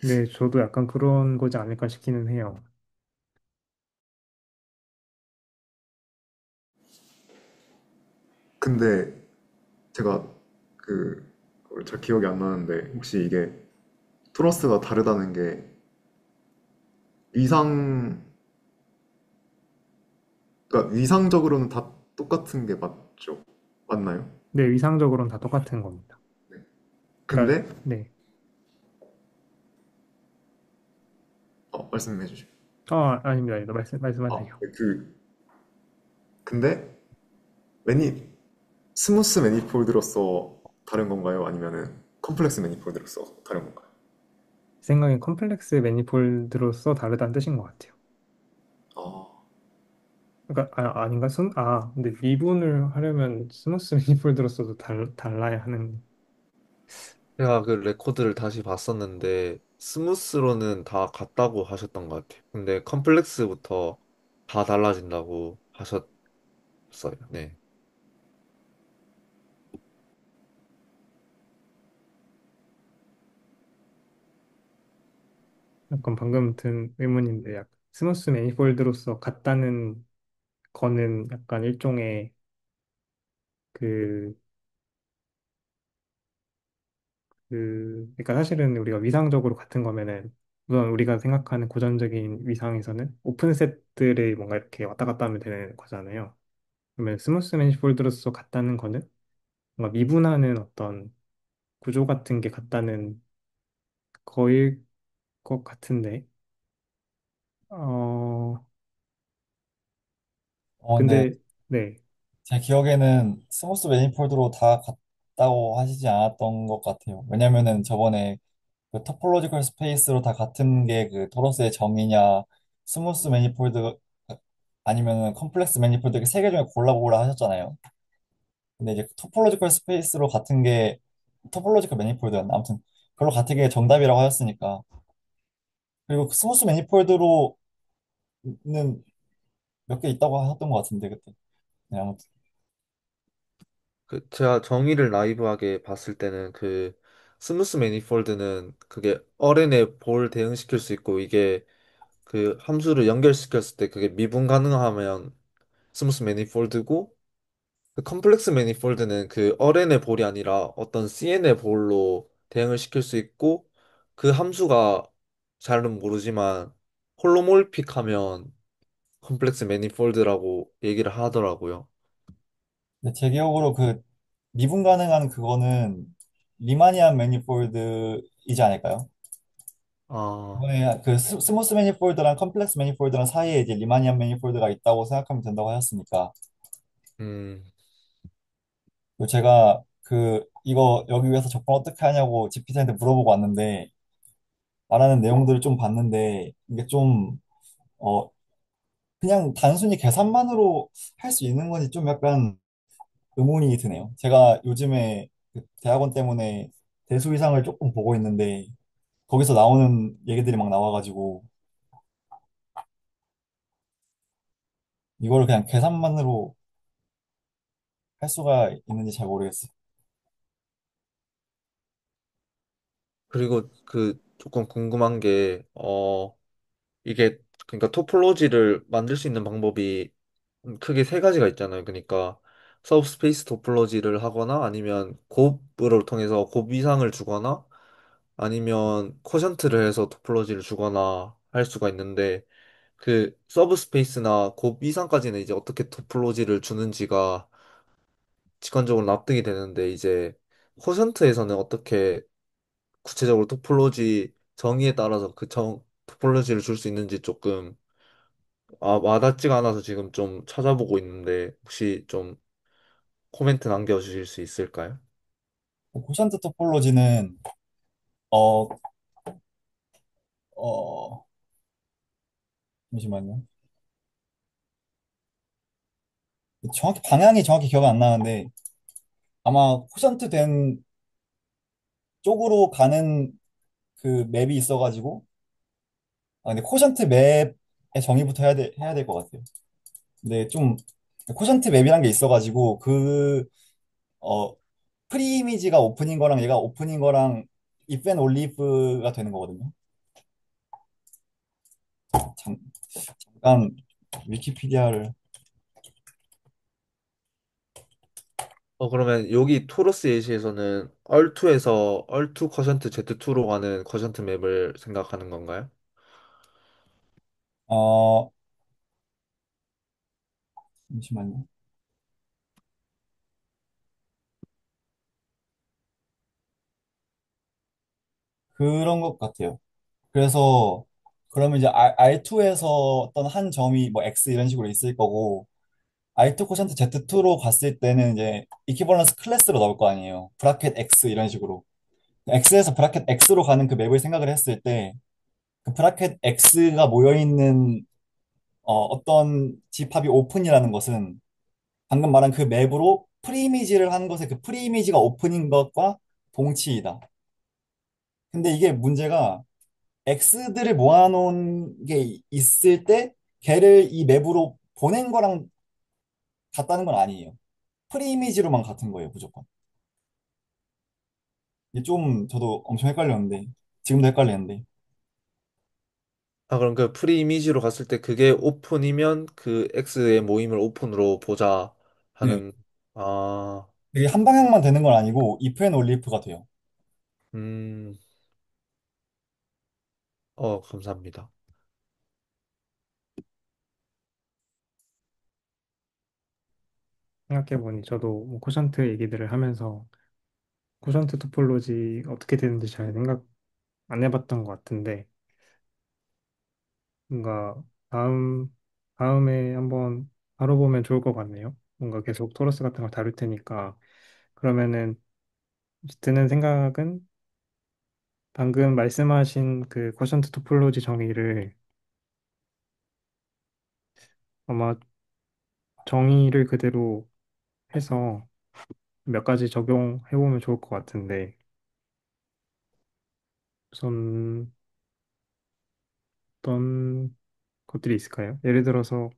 네, 저도 약간 그런 거지 않을까 싶기는 해요. 근데 제가 그 그걸 잘 기억이 안 나는데 혹시 이게 토러스가 다르다는 게 위상 그러니까 위상적으로는 다 똑같은 게 맞죠? 맞나요? 네, 위상적으로는 다 똑같은 겁니다. 네. 그러니까 근데 네. 말씀해 주시죠. 아닙니다. 아닙니다. 아, 말씀하세요. 네, 근데 매니 스무스 매니폴드로서 다른 건가요? 아니면은 컴플렉스 매니폴드로서 다른 건가요? 생각엔 컴플렉스 매니폴드로서 다르다는 뜻인 것 같아요. 아, 그러니까 아닌가? 근데 미분을 하려면 스무스 매니폴드로서도 달라야 하는. 제가 그 레코드를 다시 봤었는데 스무스로는 다 같다고 하셨던 것 같아요. 근데 컴플렉스부터 다 달라진다고 하셨어요. 네. 약간 방금 든 의문인데, 약간 스무스 매니폴드로서 같다는 거는 약간 일종의 그 그러니까 사실은 우리가 위상적으로 같은 거면은 우선 우리가 생각하는 고전적인 위상에서는 오픈셋들이 뭔가 이렇게 왔다 갔다 하면 되는 거잖아요. 그러면 스무스 매니폴드로서 같다는 거는 뭔가 미분하는 어떤 구조 같은 게 같다는 거일 것 같은데, 어, 근데 근데, 네, 제 기억에는 스무스 매니폴드로 다 같다고 하시지 않았던 것 같아요. 왜냐면은 저번에 그 토폴로지컬 스페이스로 다 같은 게 그 토러스의 정의냐, 스무스 매니폴드 아니면은 컴플렉스 매니폴드 이렇게 세 개 중에 골라보라 하셨잖아요. 근데 이제 토폴로지컬 스페이스로 같은 게 토폴로지컬 매니폴드였나? 아무튼 그걸로 같은 게 정답이라고 하였으니까. 그리고 그 스무스 매니폴드로는 몇 개 있다고 하셨던 것 같은데 그때. 네, 아무튼. 그 제가 정의를 나이브하게 봤을 때는 그 스무스 매니폴드는 그게 어른의 볼 대응시킬 수 있고 이게 그 함수를 연결시켰을 때 그게 미분 가능하면 스무스 매니폴드고 그 컴플렉스 매니폴드는 그 어른의 볼이 아니라 어떤 CN의 볼로 대응을 시킬 수 있고 그 함수가 잘은 모르지만 홀로몰픽하면 컴플렉스 매니폴드라고 얘기를 하더라고요. 근데 제 기억으로 그 미분 가능한 그거는 리마니안 매니폴드이지 않을까요? 아, 이번에 그 스무스 매니폴드랑 컴플렉스 매니폴드랑 사이에 이제 리마니안 매니폴드가 있다고 생각하면 된다고 하셨으니까 음, 그리고 제가 그 이거 여기 위해서 접근 어떻게 하냐고 GPT한테 물어보고 왔는데 말하는 내용들을 좀 봤는데 이게 좀 어 그냥 단순히 계산만으로 할 수 있는 건지 좀 약간 의문이 드네요. 제가 요즘에 그 대학원 때문에 대수 이상을 조금 보고 있는데 거기서 나오는 얘기들이 막 나와가지고 이거를 그냥 계산만으로 할 수가 있는지 잘 모르겠어요. 그리고 그 조금 궁금한 게, 이게, 그러니까 토폴로지를 만들 수 있는 방법이 크게 세 가지가 있잖아요. 그러니까 서브스페이스 토폴로지를 하거나 아니면 곱을 통해서 곱 이상을 주거나 아니면 쿼션트를 해서 토폴로지를 주거나 할 수가 있는데 그 서브스페이스나 곱 이상까지는 이제 어떻게 토폴로지를 주는지가 직관적으로 납득이 되는데 이제 쿼션트에서는 어떻게 구체적으로 토폴로지 정의에 따라서 그 토폴로지를 줄 수 있는지 조금 와닿지가 않아서 지금 좀 찾아보고 있는데 혹시 좀 코멘트 남겨주실 수 있을까요? 코샨트 토폴로지는 어, 어, 잠시만요. 정확히 방향이 정확히 기억 안 나는데 아마 코샨트 된 쪽으로 가는 그 맵이 있어가지고 근데 코샨트 맵의 정의부터 해야 될 것 같아요. 근데 좀 코샨트 맵이란 게 있어가지고 어, 프리 이미지가 오픈인 거랑 얘가 오픈인 거랑 if and only if가 되는 거거든요. 잠, 잠깐 위키피디아를 그러면 여기 토러스 예시에서는 얼2에서 얼2 쿼션트 Z2로 가는 쿼션트 맵을 생각하는 건가요? 어 잠시만요. 그런 것 같아요. 그래서 그러면 이제 R2에서 어떤 한 점이 뭐 X 이런 식으로 있을 거고 R2 코션트 Z2로 갔을 때는 이제 이퀴벌런스 클래스로 나올 거 아니에요. 브라켓 X 이런 식으로. X에서 브라켓 X로 가는 그 맵을 생각을 했을 때 그 브라켓 X가 모여 있는 어떤 집합이 오픈이라는 것은 방금 말한 그 맵으로 프리이미지를 한 것의 그 프리이미지가 오픈인 것과 동치이다. 근데 이게 문제가 X들을 모아놓은 게 있을 때 걔를 이 맵으로 보낸 거랑 같다는 건 아니에요. 프리이미지로만 같은 거예요, 무조건. 이게 좀 저도 엄청 헷갈렸는데 지금도 헷갈리는데 그럼 그 프리 이미지로 갔을 때 그게 오픈이면 그 X의 모임을 오픈으로 보자 네. 하는, 아, 이게 한 방향만 되는 건 아니고 if and only if가 돼요. 음, 감사합니다. 생각해보니 저도 뭐 코션트 얘기들을 하면서 코션트 토폴로지 어떻게 되는지 잘 생각 안 해봤던 것 같은데 뭔가 다음에 한번 다뤄보면 좋을 것 같네요. 뭔가 계속 토러스 같은 걸 다룰 테니까 그러면은 드는 생각은 방금 말씀하신 그 쿼션트 토폴로지 정의를 아마 정의를 그대로 해서 몇 가지 적용해보면 좋을 것 같은데 우선 어떤 것들이 있을까요? 예를 들어서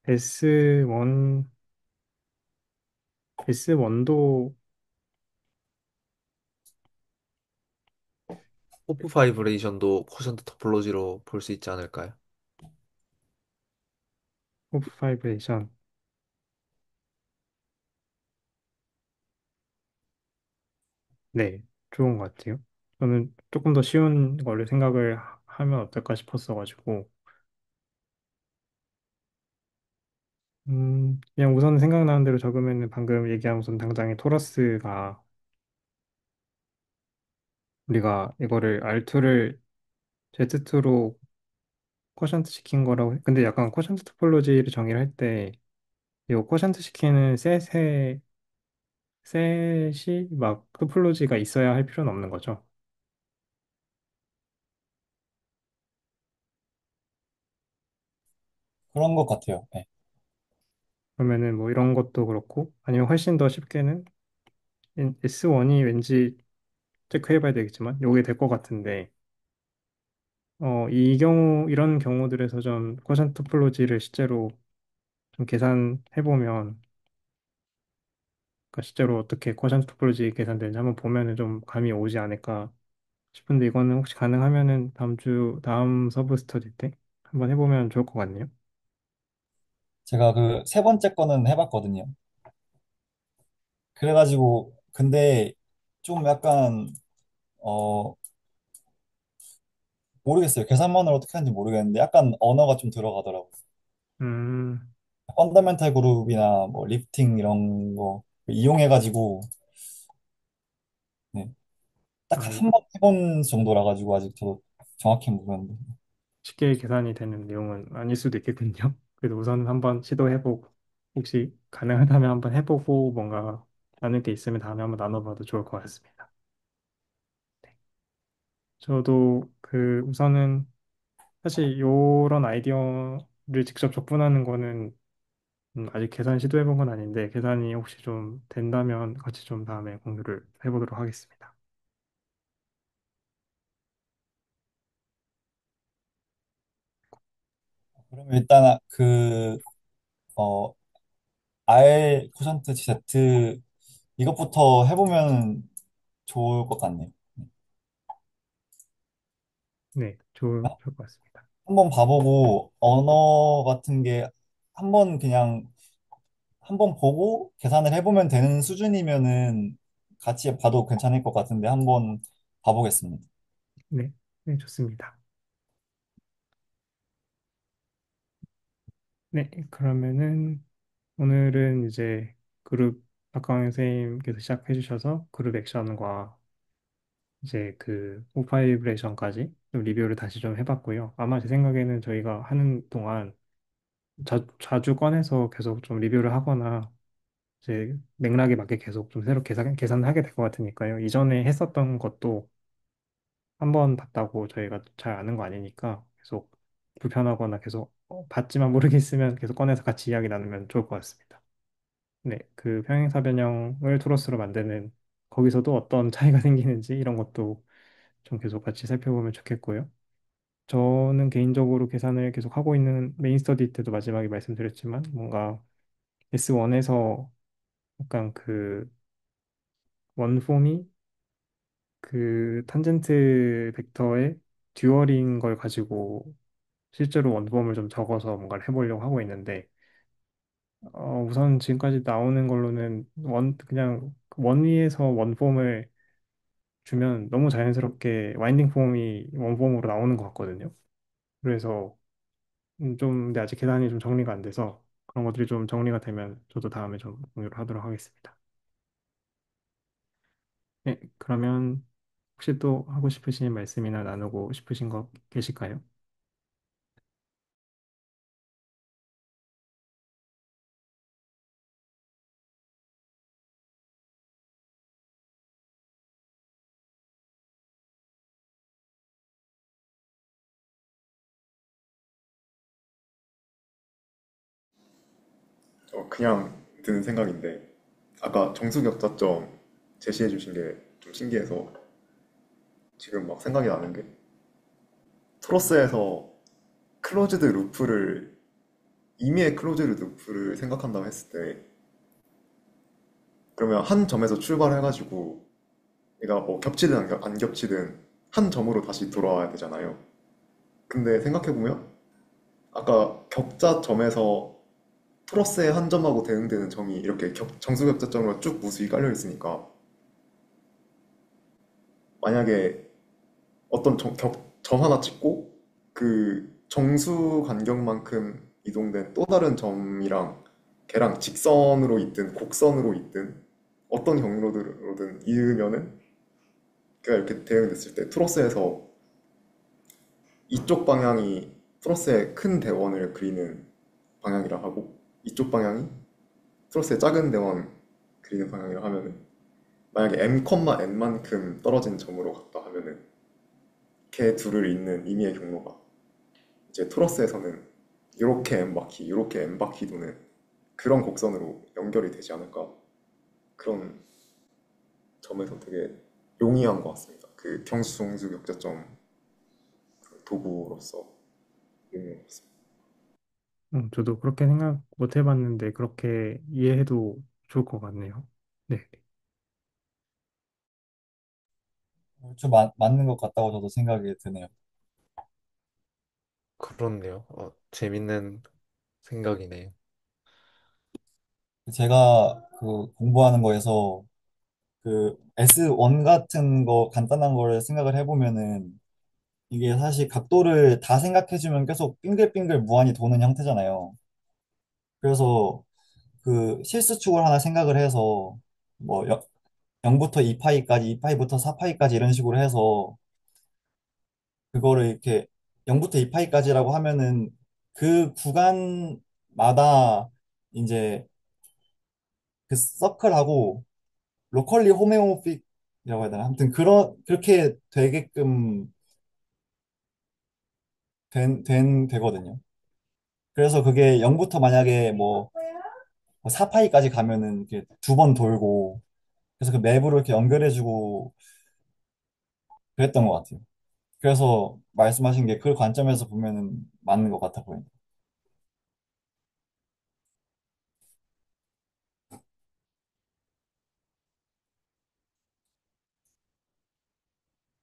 S1, S1도 호프 바이브레이션도 쿼션트 토폴로지로 볼 수 있지 않을까요? 오브 파이브레이션 네, 좋은 것 같아요. 저는 조금 더 쉬운 거를 생각을 하면 어떨까 싶었어가지고 그냥 우선 생각나는 대로 적으면은 방금 얘기한 우선 당장의 토러스가 우리가 이거를 R2를 Z2로 쿼션트 시킨 거라고 근데 약간 쿼션트 토폴로지를 정의를 할 때 이거 쿼션트 시키는 셋이 막 토폴로지가 있어야 할 필요는 없는 거죠. 그런 것 같아요. 네. 그러면은 뭐 이런 것도 그렇고 아니면 훨씬 더 쉽게는 S1이 왠지 체크해봐야 되겠지만 요게 될 것 같은데 이런 경우들에서 좀 쿼션트 토폴로지를 실제로 좀 계산해보면 그러니까 실제로 어떻게 쿼션트 토폴로지 계산되는지 한번 보면은 좀 감이 오지 않을까 싶은데 이거는 혹시 가능하면은 다음 서브 스터디 때 한번 해보면 좋을 것 같네요. 제가 그 세 번째 거는 해봤거든요. 그래가지고 근데 좀 약간 어 모르겠어요. 계산만을 어떻게 하는지 모르겠는데 약간 언어가 좀 들어가더라고요. 음, 펀더멘탈 그룹이나 뭐 리프팅 이런 거 이용해가지고 네. 딱 아, 한 번 해본 정도라 가지고 아직 저도 정확히 모르는데 쉽게 계산이 되는 내용은 아닐 수도 있겠군요. 그래도 우선 한번 시도해보고 혹시 가능하다면 한번 해보고 뭔가 나눌 게 있으면 다음에 한번 나눠봐도 좋을 것 같습니다. 네. 저도 그 우선은 사실 요런 아이디어를 직접 접근하는 거는 아직 계산 시도해본 건 아닌데 계산이 혹시 좀 된다면 같이 좀 다음에 공유를 해보도록 하겠습니다. 그러면 일단 어 R 코션트 Z 이것부터 해보면 좋을 것 같네요. 네, 좋을 것 같습니다. 한번 봐보고 언어 같은 게 한번 그냥 한번 보고 계산을 해보면 되는 수준이면은 같이 봐도 괜찮을 것 같은데 한번 봐보겠습니다. 네, 네, 좋습니다. 네, 그러면은 오늘은 이제 그룹 박광현 선생님께서 시작해 주셔서 그룹 액션과 이제 그 오파이브레이션까지 좀 리뷰를 다시 좀 해봤고요. 아마 제 생각에는 저희가 하는 동안 자주 꺼내서 계속 좀 리뷰를 하거나 이제 맥락에 맞게 계속 좀 새로 계산을 하게 될 것 같으니까요. 이전에 했었던 것도 한 번 봤다고 저희가 잘 아는 거 아니니까 계속 불편하거나 계속 봤지만 모르겠으면 계속 꺼내서 같이 이야기 나누면 좋을 것 같습니다. 네, 그 평행사 변형을 토러스로 만드는 거기서도 어떤 차이가 생기는지 이런 것도 좀 계속 같이 살펴보면 좋겠고요. 저는 개인적으로 계산을 계속 하고 있는 메인 스터디 때도 마지막에 말씀드렸지만 뭔가 S1에서 약간 그 원폼이 그 탄젠트 벡터의 듀얼인 걸 가지고 실제로 원폼을 좀 적어서 뭔가를 해보려고 하고 있는데 우선 지금까지 나오는 걸로는 그냥 원 위에서 원폼을 주면 너무 자연스럽게 와인딩 폼이 원폼으로 나오는 것 같거든요. 그래서 좀 근데 아직 계산이 좀 정리가 안 돼서 그런 것들이 좀 정리가 되면 저도 다음에 좀 공유를 하도록 하겠습니다. 네, 그러면 혹시 또 하고 싶으신 말씀이나 나누고 싶으신 거 계실까요? 그냥 드는 생각인데 아까 정수격자점 제시해 주신 게 좀 신기해서 지금 막 생각이 나는 게 토러스에서 클로즈드 루프를 임의의 클로즈드 루프를 생각한다고 했을 때 그러면 한 점에서 출발해가지고 얘가 뭐 겹치든 안 겹치든 한 점으로 다시 돌아와야 되잖아요. 근데 생각해보면 아까 격자점에서 토러스의 한 점하고 대응되는 점이 이렇게 정수격자점으로 쭉 무수히 깔려 있으니까 만약에 어떤 점 하나 찍고 그 정수 간격만큼 이동된 또 다른 점이랑 걔랑 직선으로 있든 곡선으로 있든 어떤 경로로든 이으면은 걔가 이렇게 대응됐을 때 트로스에서 이쪽 방향이 트로스의 큰 대원을 그리는 방향이라 하고 이쪽 방향이 트로스의 작은 대원 그리는 방향이라 하면은 만약에 n만큼 떨어진 점으로 갔다 하면은 걔 둘을 잇는 임의의 경로가 이제 토러스에서는 이렇게 n 바퀴, 이렇게 n 바퀴 도는 그런 곡선으로 연결이 되지 않을까 그런 점에서 되게 용이한 것 같습니다. 그 경수정수 역자점 그 도구로서 용이한 것 같습니다. 저도 그렇게 생각 못 해봤는데 그렇게 이해해도 좋을 것 같네요. 네. 좀 맞는 것 같다고 저도 생각이 드네요. 그렇네요. 재밌는 생각이네요. 제가 그 공부하는 거에서 그 S1 같은 거 간단한 거를 생각을 해보면은 이게 사실 각도를 다 생각해주면 계속 빙글빙글 무한히 도는 형태잖아요. 그래서 그 실수축을 하나 생각을 해서 뭐 0부터 2파이까지, 2파이부터 4파이까지 이런 식으로 해서 그거를 이렇게 0부터 2파이까지라고 하면은 그 구간마다 이제 그 서클하고 로컬리 호메오픽이라고 해야 되나? 아무튼 그렇게 되게끔 되거든요. 그래서 그게 0부터 만약에 뭐 4파이까지 가면은 이렇게 두 번 돌고 그래서 그 맵으로 이렇게 연결해주고 그랬던 것 같아요. 그래서 말씀하신 게 그 관점에서 보면은 맞는 것 같아 보여요.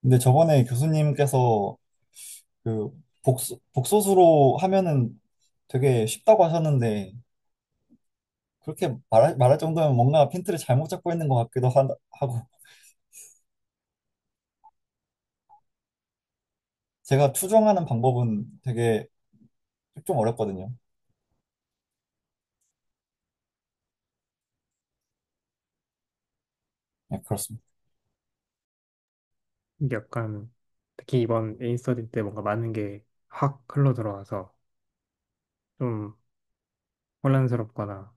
근데 저번에 교수님께서 그 복소수로 하면은 되게 쉽다고 하셨는데 그렇게 말할 정도면 뭔가 핀트를 잘못 잡고 있는 것 같기도 하고 제가 추정하는 방법은 되게 좀 어렵거든요. 네, 그렇습니다. 이게 약간 특히 이번 에인 스터디 때 뭔가 많은 게 확 흘러 들어와서 좀 혼란스럽거나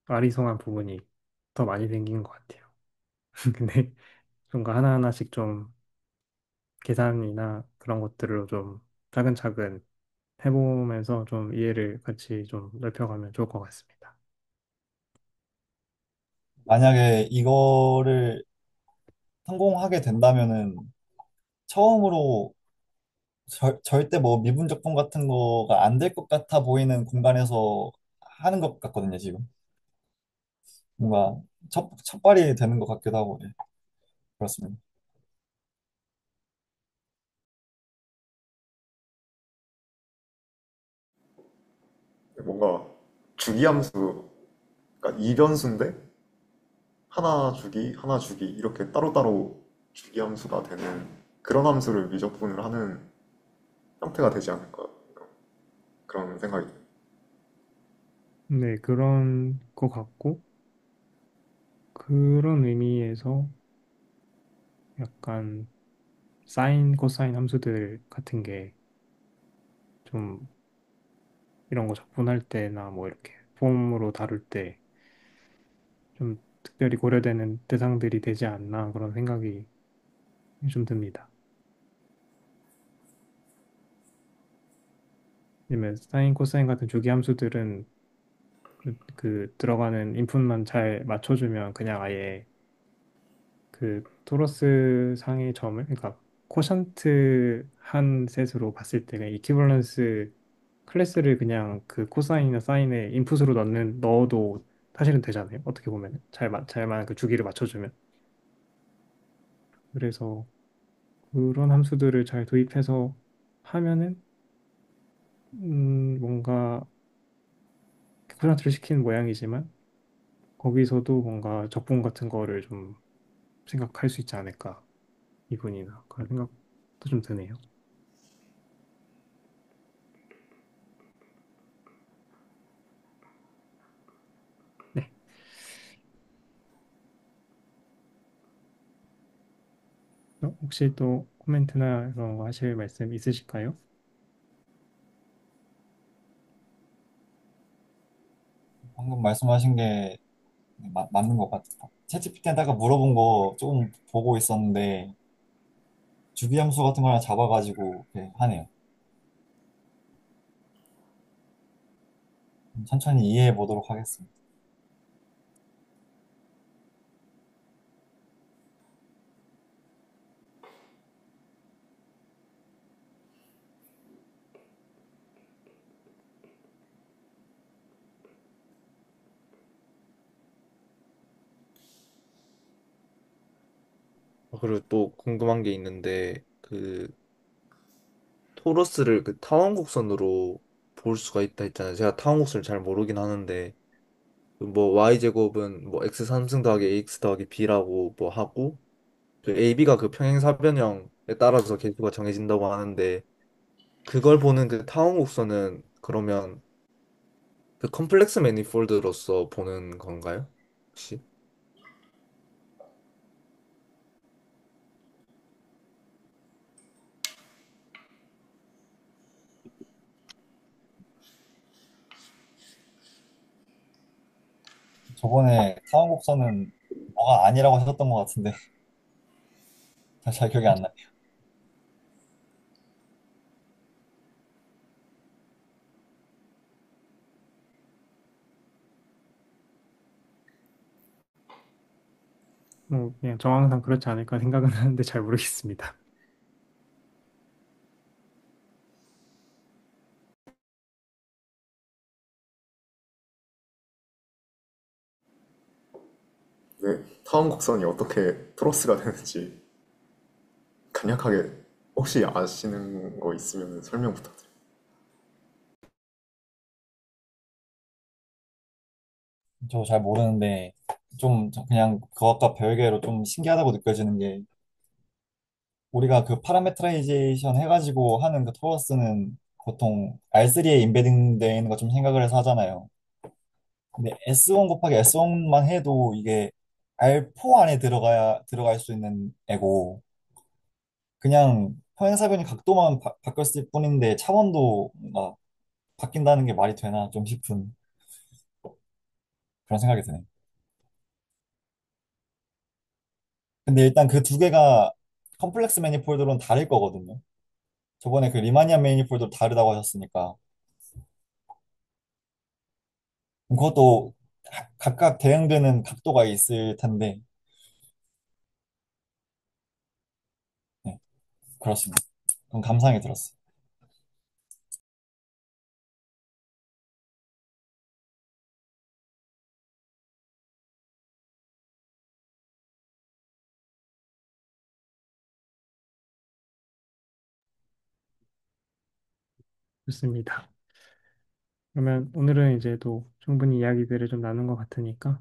아리송한 부분이 더 많이 생긴 것 같아요. 근데 뭔가 하나하나씩 좀 계산이나 그런 것들로 좀 차근차근 해보면서 좀 이해를 같이 좀 넓혀가면 좋을 것 같습니다. 만약에 이거를 성공하게 된다면은 처음으로 절대 뭐 미분적분 같은 거가 안 될 것 같아 보이는 공간에서 하는 것 같거든요, 지금. 뭔가 첫발이 되는 것 같기도 하고, 네, 그렇습니다. 뭔가 주기함수, 그러니까 이변수인데 하나 주기, 하나 주기 이렇게 따로따로 주기함수가 되는 그런 함수를 미적분을 하는 형태가 되지 않을까 그런 생각이 듭니다. 네, 그런 것 같고, 그런 의미에서 약간 사인, 코사인 함수들 같은 게 좀 이런 거 적분할 때나 뭐 이렇게 폼으로 다룰 때 좀 특별히 고려되는 대상들이 되지 않나 그런 생각이 좀 듭니다. 왜냐면 사인, 코사인 같은 주기 함수들은 그 들어가는 인풋만 잘 맞춰주면 그냥 아예 그 토러스 상의 점을 그러니까 코션트 한 셋으로 봤을 때 그냥 이퀴벌런스 클래스를 그냥 그 코사인이나 사인에 인풋으로 넣어도 사실은 되잖아요. 어떻게 보면 잘만 그 주기를 맞춰주면. 그래서 그런 함수들을 잘 도입해서 하면은 뭔가 코션트를 시키는 모양이지만 거기서도 뭔가 적분 같은 거를 좀 생각할 수 있지 않을까 이분이나 그런 생각도 좀 드네요. 네. 혹시 또 코멘트나 이런 거 하실 말씀 있으실까요? 방금 말씀하신 게 맞는 것 같아요. 챗GPT한테가 물어본 거 조금 보고 있었는데 주기함수 같은 거랑 잡아가지고 이렇게 하네요. 천천히 이해해 보도록 하겠습니다. 그리고 또 궁금한 게 있는데 그 토러스를 그 타원곡선으로 볼 수가 있다 했잖아요. 제가 타원곡선을 잘 모르긴 하는데 그뭐 y제곱은 뭐 x 3승 더하기 ax 더하기 b라고 뭐 하고 그 ab가 그 평행사변형에 따라서 개수가 정해진다고 하는데 그걸 보는 그 타원곡선은 그러면 그 컴플렉스 매니폴드로서 보는 건가요? 혹시? 저번에 타원곡선은 뭐가 아니라고 하셨던 것 같은데 잘 기억이 안 나요. 뭐 그냥 정황상 그렇지 않을까 생각은 하는데 잘 모르겠습니다. 네, 타원 곡선이 어떻게 토러스가 되는지 간략하게 혹시 아시는 거 있으면 설명 부탁드려요. 저 잘 모르는데 그냥 그것과 별개로 좀 신기하다고 느껴지는 게 우리가 그 파라메트라이제이션 해가지고 하는 그 토러스는 보통 R3에 인베딩 되어 있는 거 좀 생각을 해서 하잖아요. 근데 S1 곱하기 S1만 해도 이게 R4 안에 들어갈 수 있는 애고 그냥 평행사변이 각도만 바뀌었을 뿐인데 차원도 막 바뀐다는 게 말이 되나 좀 싶은 그런 생각이 드네. 근데 일단 그 두 개가 컴플렉스 매니폴드로는 다를 거거든요. 저번에 그 리마니안 매니폴드 다르다고 하셨으니까 그것도 각각 대응되는 각도가 있을 텐데 네, 그렇습니다. 그럼 감상이 들었어요. 좋습니다. 그러면 오늘은 이제 또 충분히 이야기들을 좀 나눈 것 같으니까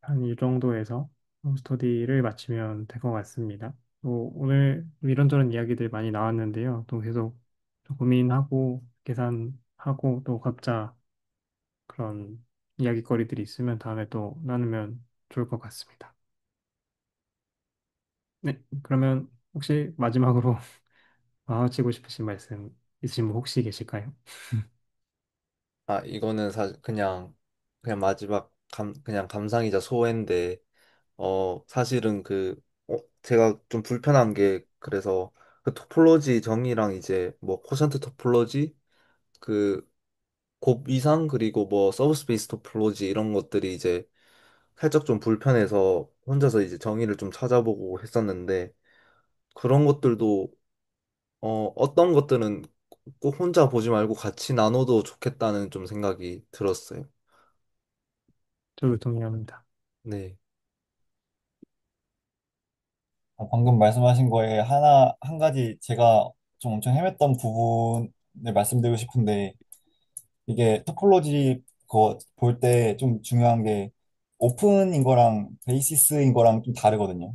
한 이 정도에서 스터디를 마치면 될 것 같습니다. 또 오늘 이런저런 이야기들 많이 나왔는데요. 또 계속 좀 고민하고 계산하고 또 각자 그런 이야기거리들이 있으면 다음에 또 나누면 좋을 것 같습니다. 네, 그러면 혹시 마지막으로 하시고 싶으신 말씀 있으신 분 혹시 계실까요? 아, 이거는 사실 그냥 마지막 그냥 감상이자 소회인데, 사실은 제가 좀 불편한 게, 그래서 그 토폴로지 정의랑 이제 뭐 코션트 토폴로지, 그 곱 이상, 그리고 뭐 서브스페이스 토폴로지 이런 것들이 이제 살짝 좀 불편해서 혼자서 이제 정의를 좀 찾아보고 했었는데, 그런 것들도 어떤 것들은 꼭 혼자 보지 말고 같이 나눠도 좋겠다는 좀 생각이 들었어요. 저도 동의합니다. 네. 방금 말씀하신 거에 한 가지 제가 좀 엄청 헤맸던 부분을 말씀드리고 싶은데, 이게 토폴로지 그거 볼 때 좀 중요한 게 오픈인 거랑 베이시스인 거랑 좀 다르거든요.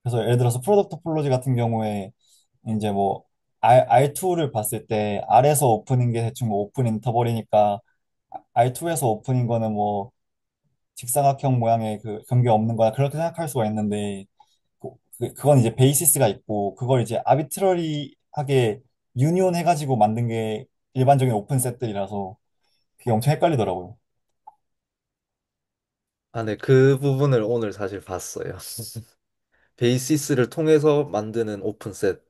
그래서 예를 들어서 프로덕트 토폴로지 같은 경우에 이제 뭐 R2를 봤을 때 R에서 오픈인 게 대충 뭐 오픈 인터벌이니까 R2에서 오픈인 거는 뭐 직사각형 모양의 그 경계 없는 거야 그렇게 생각할 수가 있는데 그건 이제 베이시스가 있고 그걸 이제 아비트러리하게 유니온 해가지고 만든 게 일반적인 오픈 셋들이라서 그게 엄청 헷갈리더라고요. 아, 네. 그 부분을 오늘 사실 봤어요. 베이시스를 통해서 만드는 오픈셋,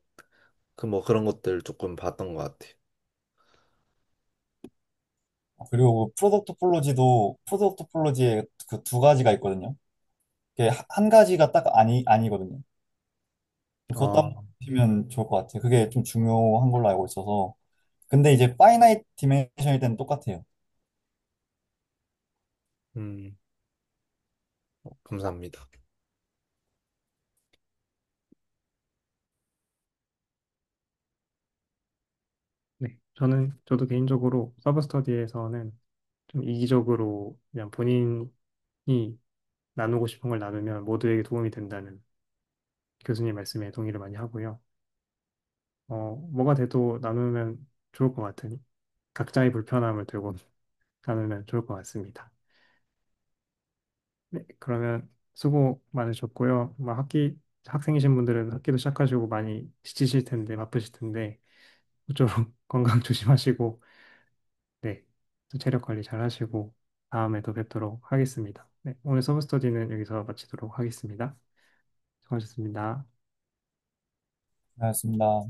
뭐 그런 것들 조금 봤던 것 같아요. 그리고 프로덕트 토폴로지에 그 두 가지가 있거든요. 그게 한 가지가 딱 아니거든요. 그것도 한번 아, 보시면 좋을 것 같아요. 그게 좀 중요한 걸로 알고 있어서. 근데 이제 파이나이트 디멘션일 때는 똑같아요. 음, 감사합니다. 네, 저도 개인적으로 서브 스터디에서는 좀 이기적으로 그냥 본인이 나누고 싶은 걸 나누면 모두에게 도움이 된다는 교수님 말씀에 동의를 많이 하고요. 뭐가 돼도 나누면 좋을 것 같으니 각자의 불편함을 들고 나누면 좋을 것 같습니다. 네, 그러면 수고 많으셨고요. 학생이신 분들은 학기도 시작하시고 많이 지치실 텐데, 바쁘실 텐데, 좀 건강 조심하시고, 네, 또 체력 관리 잘 하시고, 다음에 또 뵙도록 하겠습니다. 네, 오늘 서브 스터디는 여기서 마치도록 하겠습니다. 수고하셨습니다. 알겠습니다.